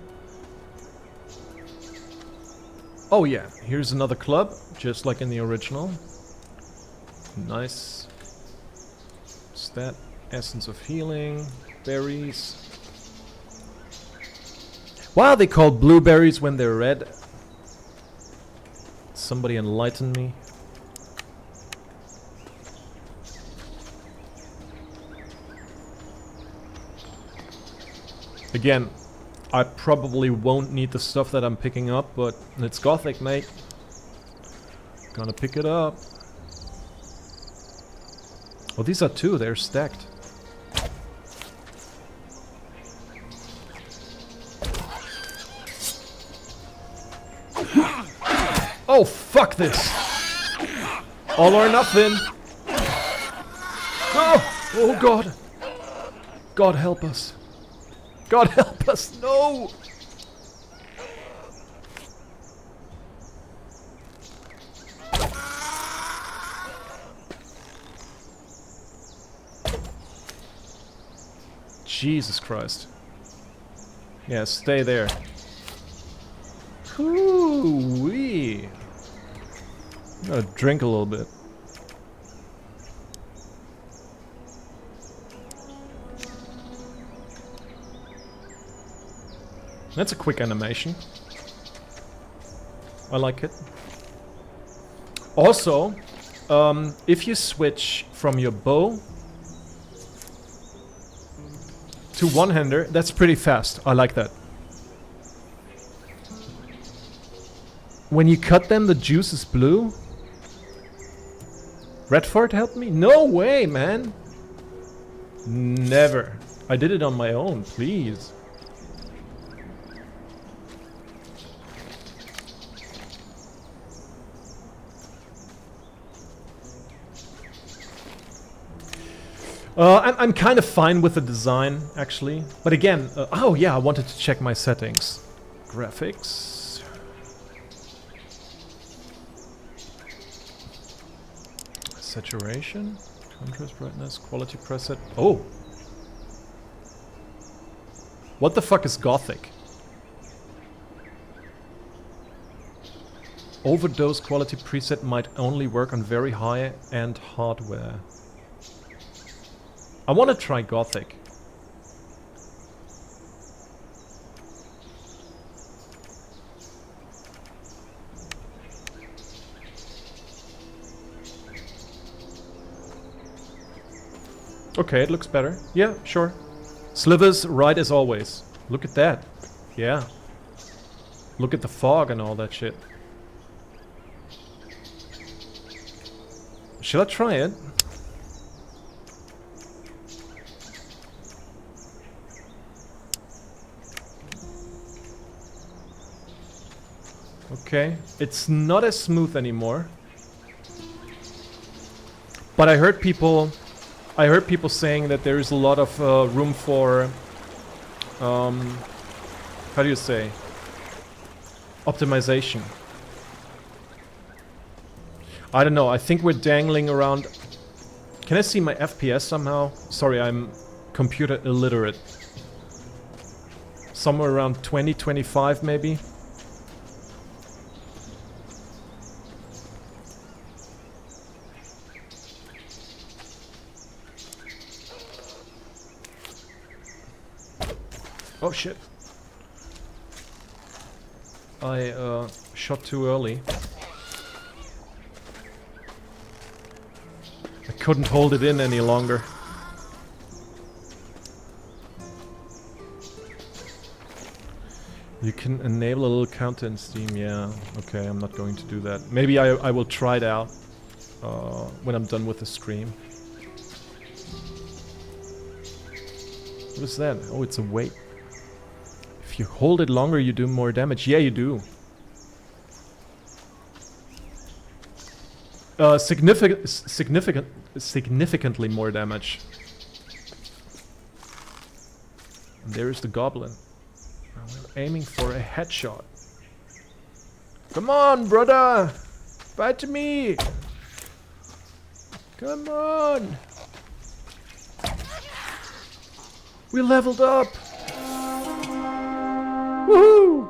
Oh yeah, here's another club, just like in the original. Nice. What's that? Essence of healing, berries. Why are they called blueberries when they're red? Somebody enlighten me. Again, I probably won't need the stuff that I'm picking up, but it's Gothic, mate. Gonna pick it up. Oh, these are two, they're stacked. Oh, fuck this! All or nothing! Oh! Oh god! God help us. God help us, no! Jesus Christ. Yeah, stay there. Hoo-wee. I'm gonna drink a little bit. That's a quick animation. I like it. Also, if you switch from your bow to one-hander, that's pretty fast. I like that. When you cut them, the juice is blue. Redford helped me? No way, man. Never. I did it on my own, please. I'm kind of fine with the design, actually. But again, oh yeah, I wanted to check my settings. Graphics. Saturation. Contrast, brightness, quality preset. Oh! What the fuck is Gothic? Overdose quality preset might only work on very high-end hardware. I want to try Gothic. Okay, it looks better. Yeah, sure. Slivers, right as always. Look at that. Yeah. Look at the fog and all that shit. Shall I try it? Okay, it's not as smooth anymore. But I heard people saying that there is a lot of room for, how do you say, optimization. I don't know, I think we're dangling around. Can I see my FPS somehow? Sorry, I'm computer illiterate. Somewhere around 20, 25 maybe. Oh shit. I shot too early. I couldn't hold it in any longer. You can enable a little counter in Steam, yeah. Okay, I'm not going to do that. Maybe I will try it out when I'm done with the stream. What is that? Oh, it's a weight. If you hold it longer, you do more damage. Yeah, you do. Significantly more damage. And there is the goblin. I'm aiming for a headshot. Come on, brother! Fight me! Come on! We leveled up! Woohoo!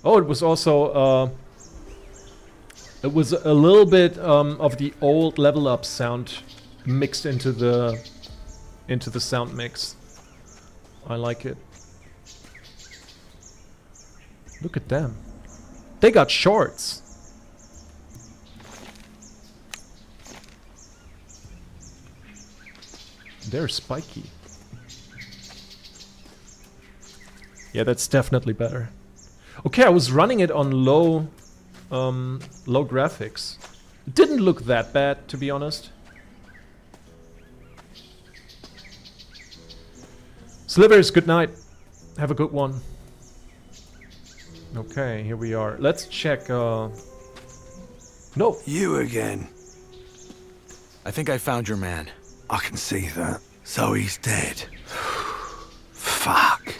Oh, it was also, it was a little bit of the old level up sound mixed into the sound mix. I like it. Look at them. They got shorts. They're spiky. Yeah, that's definitely better. Okay, I was running it on low graphics. It didn't look that bad, to be honest. Slivers, good night. Have a good one. Okay, here we are. Let's check, No. You again. I think I found your man. I can see that. So he's dead. Fuck.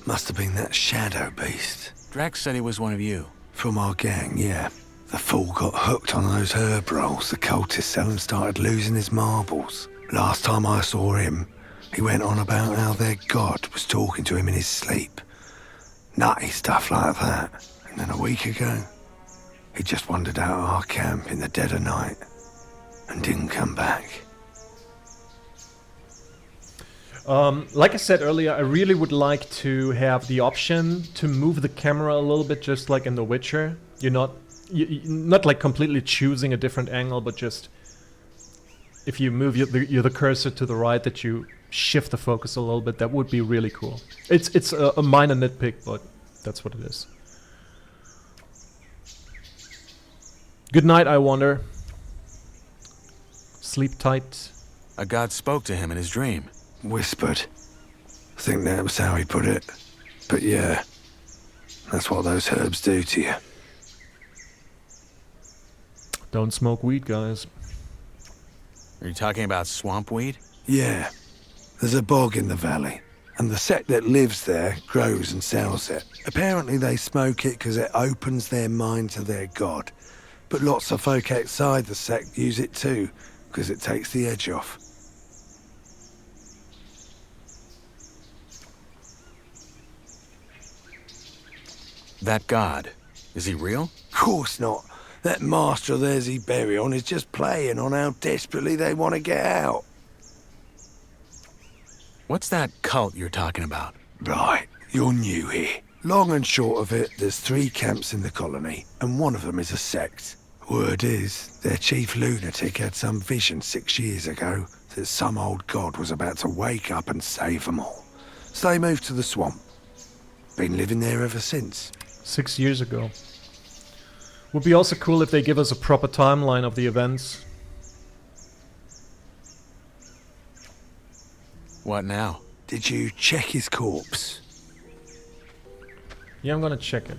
Must have been that shadow beast. Drax said he was one of you. From our gang, yeah. The fool got hooked on those herb rolls the cultists sell and started losing his marbles. Last time I saw him, he went on about how their god was talking to him in his sleep. Nutty stuff like that. And then a week ago, he just wandered out of our camp in the dead of night and didn't come back. Like I said earlier, I really would like to have the option to move the camera a little bit, just like in The Witcher. You're not like completely choosing a different angle, but just if you move the cursor to the right, that you shift the focus a little bit. That would be really cool. It's a minor nitpick, but that's what it is. Good night, I wonder. Sleep tight. A god spoke to him in his dream. Whispered. I think that was how he put it. But yeah, that's what those herbs do to you. Don't smoke weed, guys. Are you talking about swamp weed? Yeah. There's a bog in the valley, and the sect that lives there grows and sells it. Apparently they smoke it because it opens their mind to their god. But lots of folk outside the sect use it too, because it takes the edge off. That god, is he real? Course not. That master of theirs he bury on is just playing on how desperately they want to get out. What's that cult you're talking about? Right, you're new here. Long and short of it, there's 3 camps in the colony, and one of them is a sect. Word is, their chief lunatic had some vision 6 years ago that some old god was about to wake up and save them all. So they moved to the swamp. Been living there ever since. 6 years ago. Would be also cool if they give us a proper timeline of the events. What now? Did you check his corpse? Yeah, I'm gonna check it.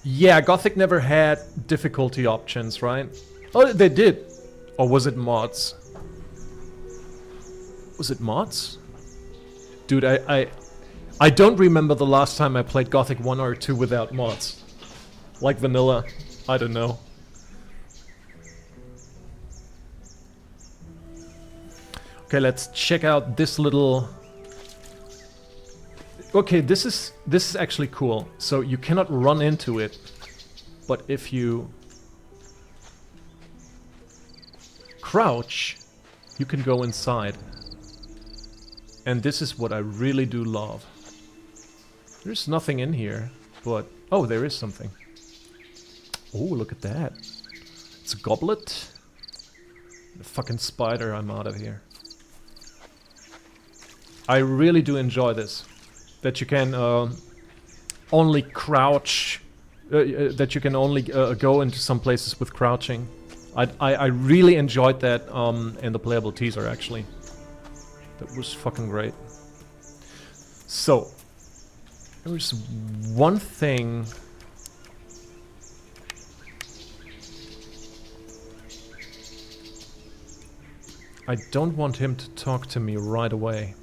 Yeah, Gothic never had difficulty options, right? Oh, they did. Or was it mods? Was it mods? Dude, I don't remember the last time I played Gothic 1 or 2 without mods. Like vanilla. I don't know. Okay, let's check out this little... Okay, this is actually cool. So you cannot run into it, but if you crouch, you can go inside. And this is what I really do love. There's nothing in here, but... Oh, there is something. Oh, look at that. It's a goblet. The fucking spider, I'm out of here. I really do enjoy this. That you can only crouch, that you can only go into some places with crouching. I really enjoyed that in the playable teaser, actually. That was fucking great. So, there's one thing... I don't want him to talk to me right away.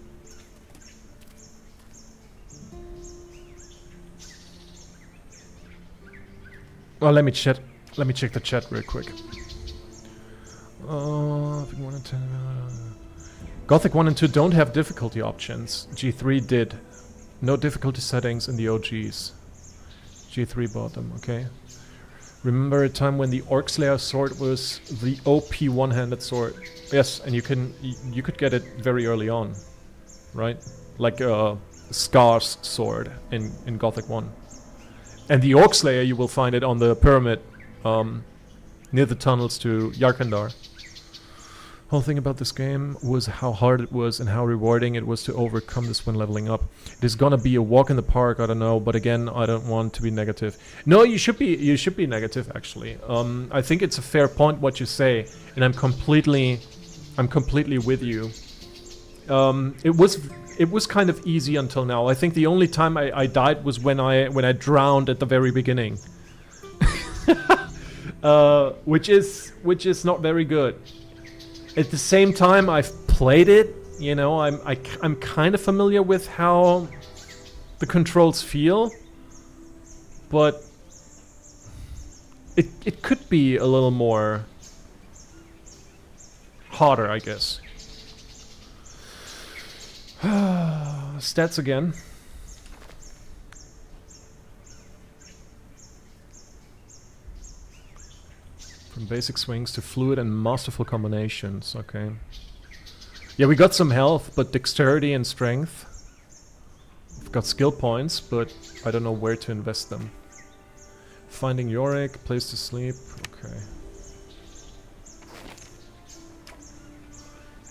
Oh, let me check the chat real quick. Gothic 1 and 2 don't have difficulty options. G3 did. No difficulty settings in the OGs. G3 bought them, okay. Remember a time when the Orc Slayer sword was the OP one-handed sword? Yes, and you could get it very early on, right? Like Scar's sword in Gothic 1. And the Orc Slayer, you will find it on the pyramid near the tunnels to Yarkandar. Whole thing about this game was how hard it was and how rewarding it was to overcome this when leveling up. It is gonna be a walk in the park, I don't know, but again, I don't want to be negative. No, you should be negative, actually. I think it's a fair point what you say, and I'm completely with you. It was kind of easy until now. I think the only time I died was when I drowned at the very beginning. Which is not very good. At the same time, I've played it, you know, I'm kind of familiar with how the controls feel, but it could be a little more harder, I guess. Stats again. From basic swings to fluid and masterful combinations, okay. Yeah, we got some health, but dexterity and strength. We've got skill points, but I don't know where to invest them. Finding Yorick, place to sleep, okay.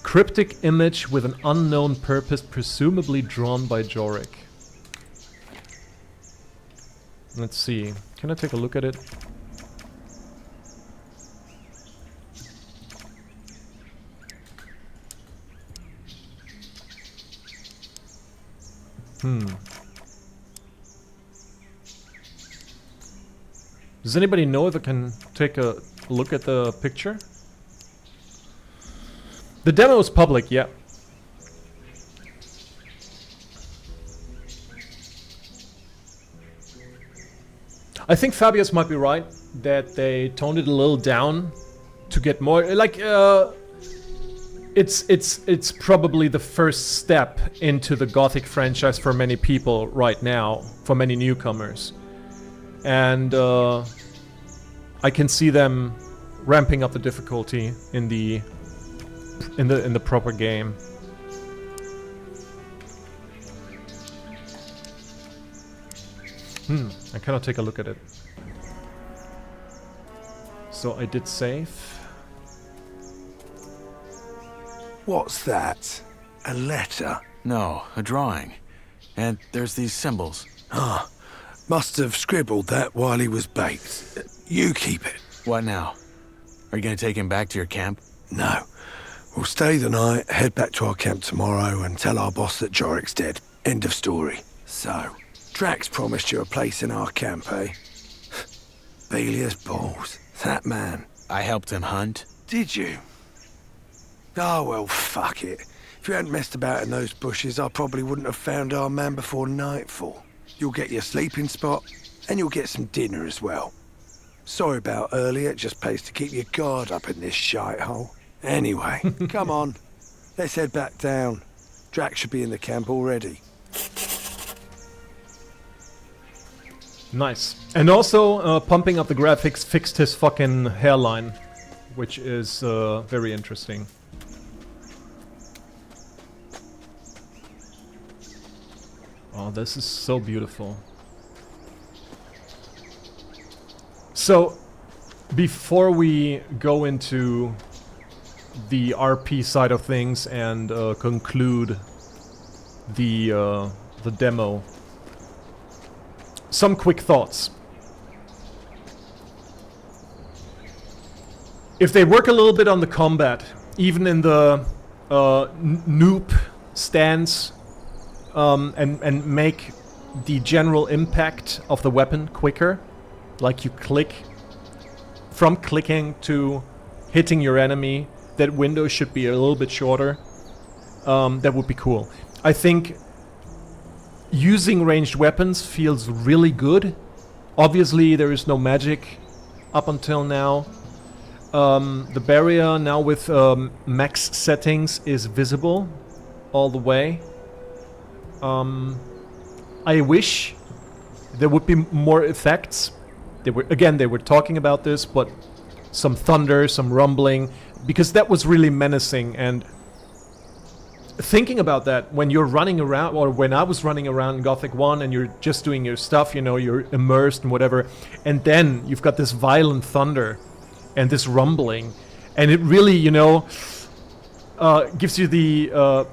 Cryptic image with an unknown purpose, presumably drawn by Jorik. Let's see. Can I take a look at it? Does anybody know if I can take a look at the picture? The demo is public, yeah. I think Fabius might be right that they toned it a little down to get more like it's probably the first step into the Gothic franchise for many people right now, for many newcomers. And I can see them ramping up the difficulty in the proper game. I cannot take a look at it. So I did save. What's that? A letter? No, a drawing. And there's these symbols. Ah, must have scribbled that while he was baked. You keep it. What now? Are you gonna take him back to your camp? No. We'll stay the night, head back to our camp tomorrow and tell our boss that Jorik's dead. End of story. So, Drax promised you a place in our camp, eh? Belia's balls. That man. I helped him hunt. Did you? Oh, well, fuck it. If you hadn't messed about in those bushes, I probably wouldn't have found our man before nightfall. You'll get your sleeping spot, and you'll get some dinner as well. Sorry about earlier, it just pays to keep your guard up in this shithole. Anyway, come on. Let's head back down. Drax should be in the camp already. Nice. And also, pumping up the graphics fixed his fucking hairline, which is very interesting. Oh, this is so beautiful. So, before we go into the RP side of things and conclude the demo, some quick thoughts. If they work a little bit on the combat, even in the noob stance, and make the general impact of the weapon quicker, like you click, from clicking to hitting your enemy, that window should be a little bit shorter. That would be cool. I think using ranged weapons feels really good. Obviously there is no magic up until now. The barrier now with max settings is visible all the way. I wish there would be more effects. They were talking about this, but some thunder, some rumbling, because that was really menacing. And thinking about that, when you're running around, or when I was running around in Gothic 1 and you're just doing your stuff, you know, you're immersed and whatever, and then you've got this violent thunder and this rumbling, and it really, you know, gives you the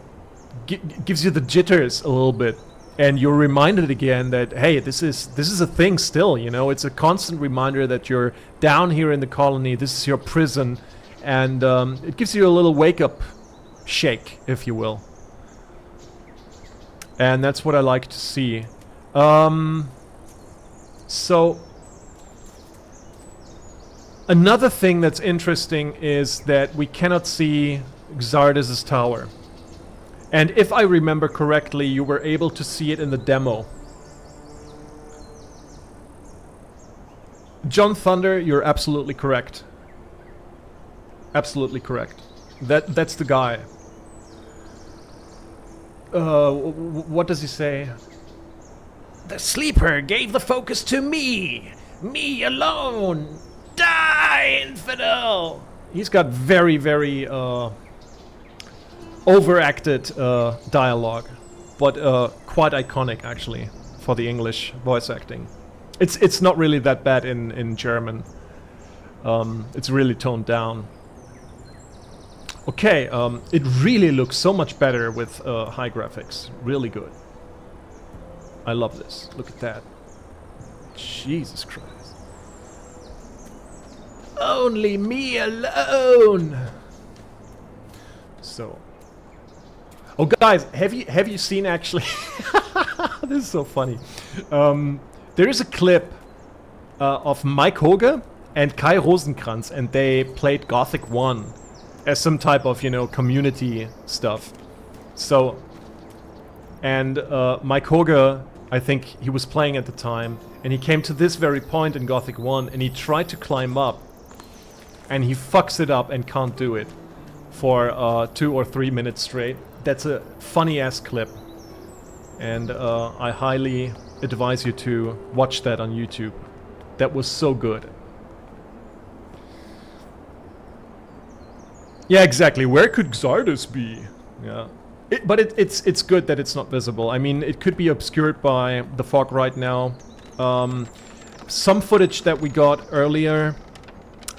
jitters a little bit, and you're reminded again that, hey, this is a thing still, you know. It's a constant reminder that you're down here in the colony, this is your prison, and it gives you a little wake-up shake, if you will. And that's what I like to see. So another thing that's interesting is that we cannot see Xardus' tower. And if I remember correctly, you were able to see it in the demo. John Thunder, you're absolutely correct. Absolutely correct. That's the guy. What does he say? The sleeper gave the focus to me. Me alone. Die, infidel. He's got very, very overacted dialogue, but quite iconic actually for the English voice acting. It's not really that bad in German. It's really toned down. Okay, it really looks so much better with high graphics. Really good. I love this. Look at that. Jesus Christ. Only me alone. So. Oh, guys, have you seen actually? This is so funny. There is a clip of Mike Hoge and Kai Rosenkrantz, and they played Gothic 1 as some type of, you know, community stuff. So, and Mike Hoge, I think he was playing at the time, and he came to this very point in Gothic 1, and he tried to climb up, and he fucks it up and can't do it for 2 or 3 minutes straight. That's a funny-ass clip, and I highly advise you to watch that on YouTube. That was so good. Yeah, exactly. Where could Xardus be? Yeah, but it's good that it's not visible. I mean, it could be obscured by the fog right now. Some footage that we got earlier,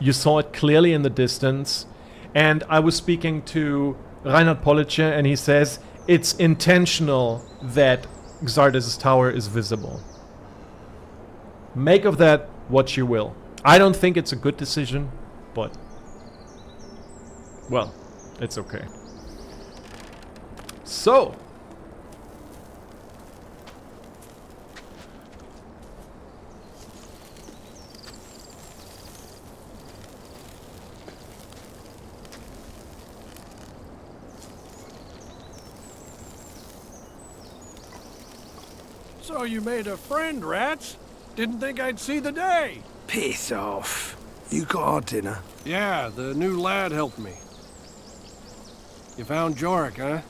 you saw it clearly in the distance, and I was speaking to Reinhard Pollice, and he says it's intentional that Xardus' tower is visible. Make of that what you will. I don't think it's a good decision, but well, it's okay. So, So you made a friend, rats? Didn't think I'd see the day. Piss off. You got our dinner? Yeah, the new lad helped me. You found Jorik, huh?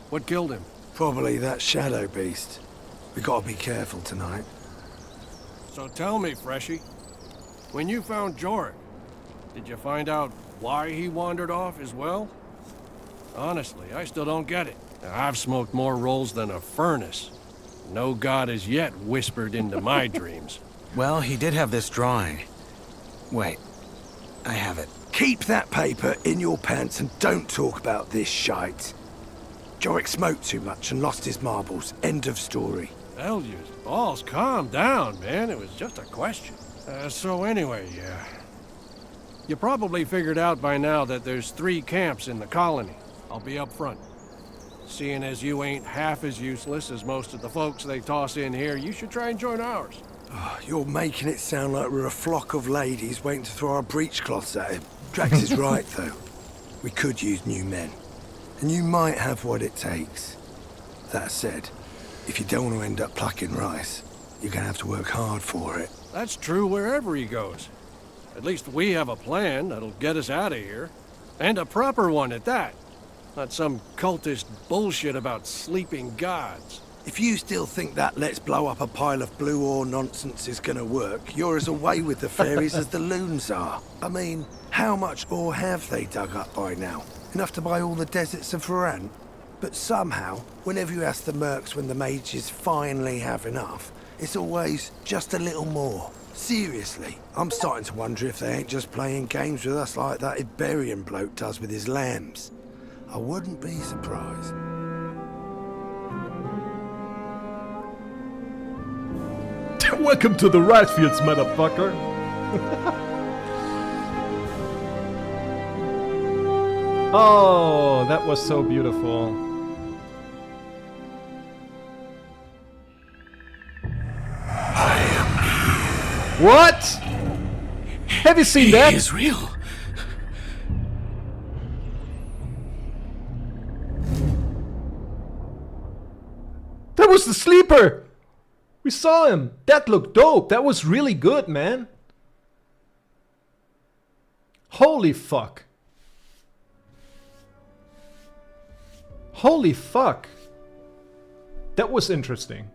What killed him? Probably that shadow beast. We gotta be careful tonight. So tell me, Freshie, when you found Jorik, did you find out why he wandered off as well? Honestly, I still don't get it. I've smoked more rolls than a furnace. No god has yet whispered into my dreams. Well, he did have this drawing. Wait, I have it. Keep that paper in your pants and don't talk about this shite. Jorik smoked too much and lost his marbles. End of story. Elliot, balls, calm down, man. It was just a question. So anyway, you probably figured out by now that there's 3 camps in the colony. I'll be up front. Seeing as you ain't half as useless as most of the folks they toss in here, you should try and join ours. Oh, you're making it sound like we're a flock of ladies waiting to throw our breechcloths at him. Drax is right, though. We could use new men. And you might have what it takes. That said, if you don't want to end up plucking rice, you're gonna have to work hard for it. That's true wherever he goes. At least we have a plan that'll get us out of here. And a proper one at that. Not some cultist bullshit about sleeping gods. If you still think that let's blow up a pile of blue ore nonsense is gonna work, you're as away with the fairies as the loons are. I mean, how much ore have they dug up by now? Enough to buy all the deserts of Varan? But somehow, whenever you ask the mercs when the mages finally have enough, it's always just a little more. Seriously, I'm starting to wonder if they ain't just playing games with us like that Iberian bloke does with his lambs. I wouldn't be surprised. Welcome to the rice fields, motherfucker. Oh, that was so beautiful. What? Have you seen that? He is real. That was the sleeper! We saw him. That looked dope. That was really good, man. Holy fuck. Holy fuck. That was interesting.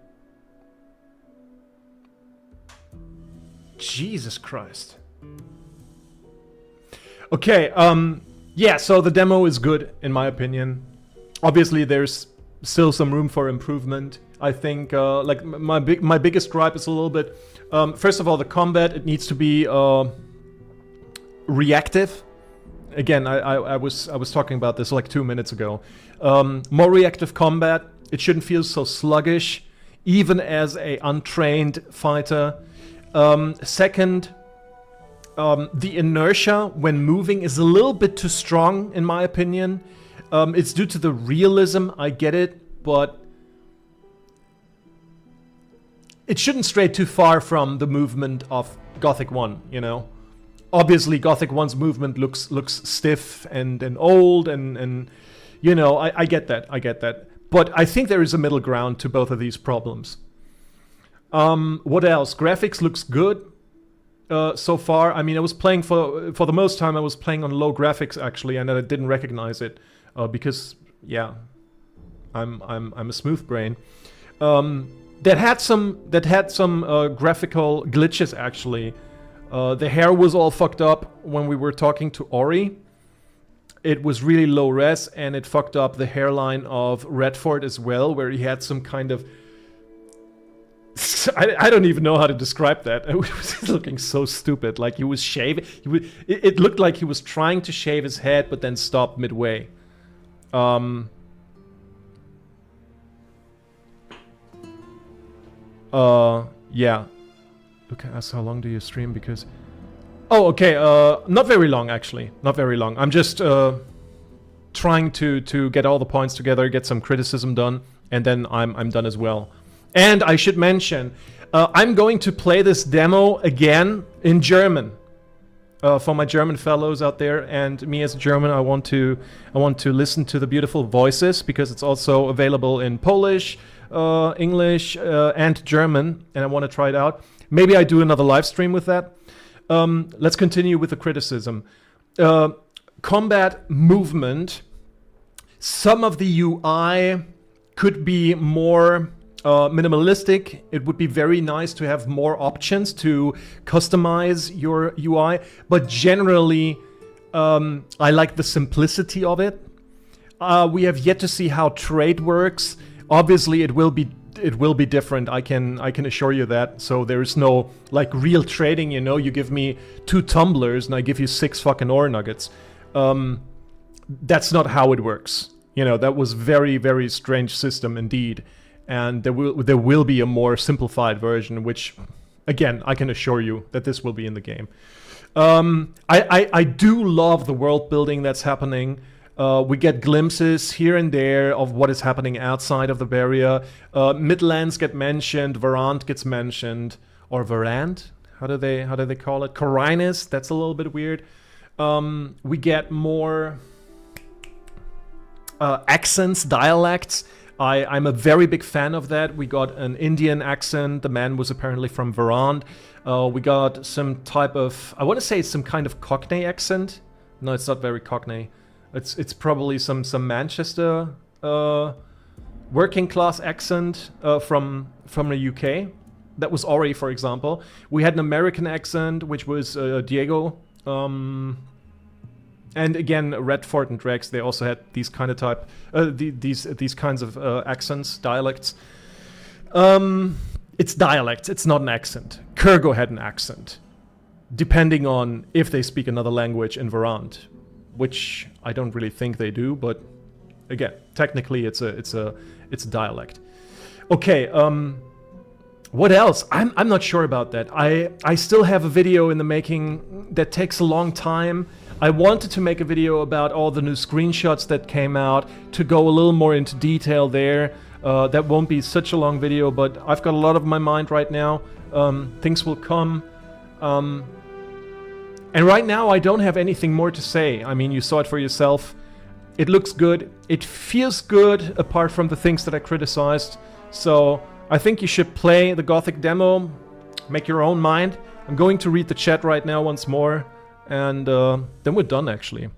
Jesus Christ. Okay, yeah, so the demo is good, in my opinion. Obviously, there's still some room for improvement. I think, like, my biggest gripe is a little bit... first of all, the combat, it needs to be reactive. Again, I was talking about this like 2 minutes ago. More reactive combat. It shouldn't feel so sluggish, even as a untrained fighter. Second, the inertia when moving is a little bit too strong, in my opinion. It's due to the realism, I get it, but it shouldn't stray too far from the movement of Gothic 1, you know? Obviously, Gothic 1's movement looks stiff and old, and you know, I get that. But I think there is a middle ground to both of these problems. What else? Graphics looks good so far. I mean, I was playing for the most time. I was playing on low graphics actually, and I didn't recognize it because, yeah, I'm a smooth brain. That had some graphical glitches actually. The hair was all fucked up when we were talking to Ori. It was really low res, and it fucked up the hairline of Redford as well, where he had some kind of... I don't even know how to describe that. It was looking so stupid. Like he was shaving. It looked like he was trying to shave his head, but then stopped midway. Yeah. Okay, ask how long do you stream? Because... Oh, okay, not very long, actually. Not very long. I'm just trying to get all the points together, get some criticism done, and then I'm done as well. And I should mention, I'm going to play this demo again in German. For my German fellows out there, and me as a German, I want to listen to the beautiful voices, because it's also available in Polish, English, and German, and I want to try it out. Maybe I do another live stream with that. Let's continue with the criticism. Combat movement. Some of the UI could be more minimalistic. It would be very nice to have more options to customize your UI, but generally, I like the simplicity of it. We have yet to see how trade works. Obviously, it will be different. I can assure you that. So there is no like real trading. You know, you give me 2 tumblers and I give you 6 fucking ore nuggets. That's not how it works. You know, that was very, very strange system indeed. And there will be a more simplified version, which, again, I can assure you that this will be in the game. I do love the world building that's happening. We get glimpses here and there of what is happening outside of the barrier. Midlands get mentioned, Varant gets mentioned, or Varant? How do they call it? Corinus, that's a little bit weird. We get more accents, dialects. I'm a very big fan of that. We got an Indian accent. The man was apparently from Varant. We got some type of, I want to say it's some kind of Cockney accent. No, it's not very Cockney. It's probably some Manchester working class accent from the UK. That was Ori, for example. We had an American accent, which was Diego. And again, Redford and Rex, they also had these kind of type, these kinds of accents, dialects. It's dialects, it's not an accent. Kurgo had an accent, depending on if they speak another language in Varant, which I don't really think they do, but again, technically it's a dialect. Okay, what else? I'm not sure about that. I still have a video in the making that takes a long time. I wanted to make a video about all the new screenshots that came out to go a little more into detail there. That won't be such a long video, but I've got a lot of my mind right now. Things will come. And right now I don't have anything more to say. I mean, you saw it for yourself. It looks good. It feels good, apart from the things that I criticized. So I think you should play the Gothic demo, make your own mind. I'm going to read the chat right now once more, and then we're done, actually.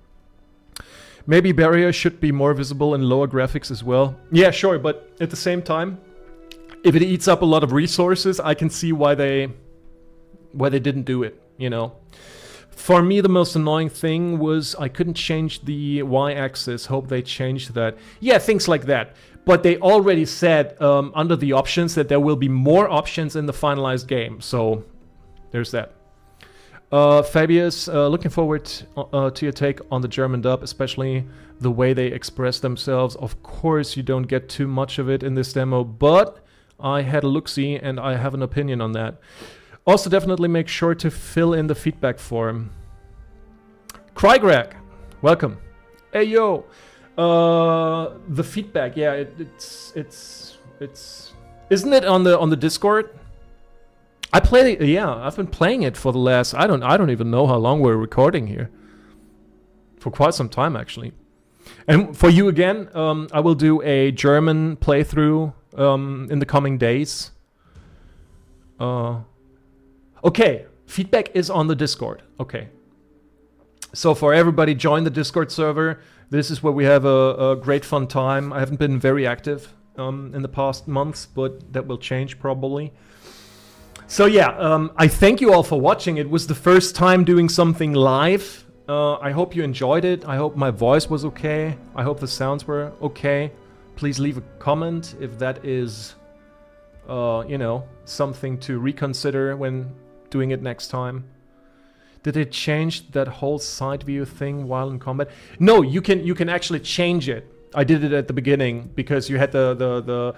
Maybe barrier should be more visible in lower graphics as well. Yeah, sure, but at the same time, if it eats up a lot of resources, I can see why they didn't do it, you know. For me, the most annoying thing was I couldn't change the y-axis. Hope they changed that. Yeah, things like that. But they already said under the options that there will be more options in the finalized game. So there's that. Fabius, looking forward to your take on the German dub, especially the way they express themselves. Of course, you don't get too much of it in this demo, but I had a look-see and I have an opinion on that. Also, definitely make sure to fill in the feedback form. Krygrag, welcome. Hey, yo. The feedback, yeah, it's isn't it on the Discord? I played it, yeah, I've been playing it for the last, I don't even know how long we're recording here. For quite some time, actually. And for you again, I will do a German playthrough in the coming days. Okay, feedback is on the Discord. Okay. So for everybody, join the Discord server. This is where we have a great fun time. I haven't been very active in the past months, but that will change probably. So yeah, I thank you all for watching. It was the first time doing something live. I hope you enjoyed it. I hope my voice was okay. I hope the sounds were okay. Please leave a comment if that is, you know, something to reconsider when doing it next time. Did it change that whole side view thing while in combat? No, you can actually change it. I did it at the beginning because you had I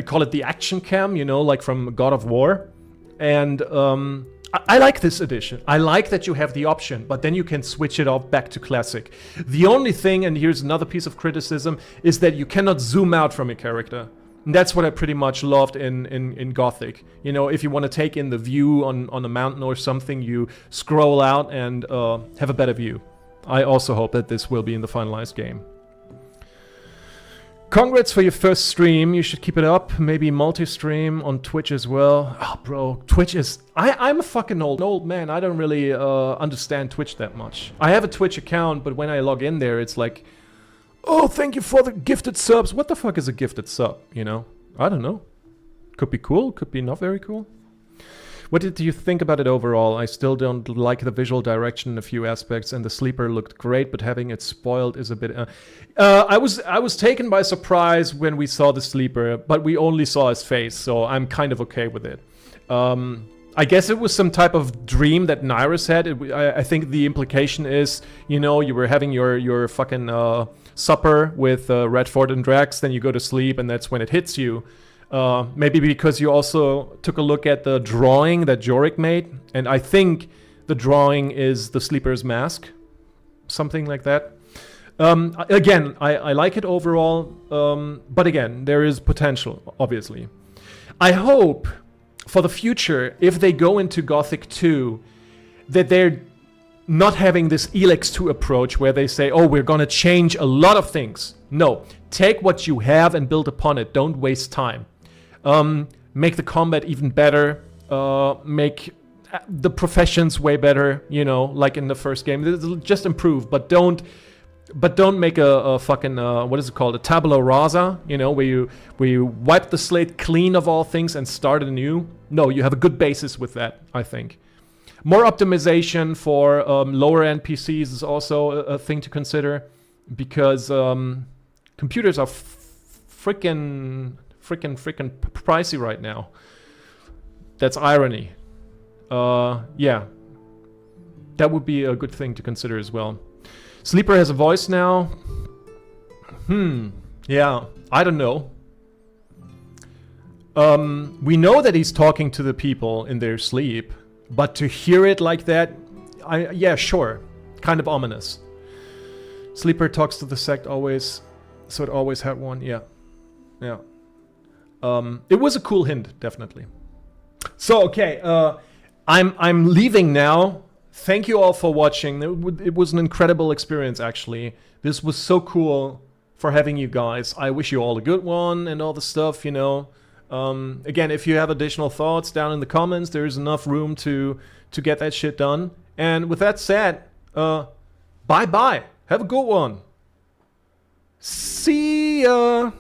call it the action cam, you know, like from God of War. And I like this edition. I like that you have the option, but then you can switch it off back to classic. The only thing, and here's another piece of criticism, is that you cannot zoom out from your character. And that's what I pretty much loved in Gothic. You know, if you want to take in the view on a mountain or something, you scroll out and have a better view. I also hope that this will be in the finalized game. Congrats for your first stream. You should keep it up. Maybe multi-stream on Twitch as well. Oh, bro, Twitch is... I'm a fucking old man. I don't really understand Twitch that much. I have a Twitch account, but when I log in there, it's like, oh, thank you for the gifted subs. What the fuck is a gifted sub, you know? I don't know. Could be cool, could be not very cool. What did you think about it overall? I still don't like the visual direction in a few aspects, and the sleeper looked great, but having it spoiled is a bit... I was taken by surprise when we saw the sleeper, but we only saw his face, so I'm kind of okay with it. I guess it was some type of dream that Nyras had. I think the implication is, you know, you were having your fucking supper with Redford and Drax, then you go to sleep, and that's when it hits you. Maybe because you also took a look at the drawing that Jorik made, and I think the drawing is the sleeper's mask, something like that. Again, I like it overall, but again, there is potential, obviously. I hope for the future, if they go into Gothic 2, that they're not having this Elex 2 approach where they say, oh, we're gonna change a lot of things. No, take what you have and build upon it. Don't waste time. Make the combat even better, make the professions way better, you know, like in the first game. Just improve, but don't make a fucking what is it called, a tabula rasa, you know, where you wipe the slate clean of all things and start anew. No, you have a good basis with that, I think. More optimization for lower end PCs is also a thing to consider, because computers are freaking pricey right now. That's irony. Yeah, that would be a good thing to consider as well. Sleeper has a voice now. Yeah, I don't know. We know that he's talking to the people in their sleep, but to hear it like that, yeah, sure, kind of ominous. Sleeper talks to the sect always, so it always had one. Yeah. It was a cool hint, definitely. So okay, I'm leaving now. Thank you all for watching. It was an incredible experience, actually. This was so cool for having you guys. I wish you all a good one and all the stuff, you know. Again, if you have additional thoughts down in the comments, there is enough room to get that shit done. And with that said, bye-bye. Have a good one. See ya.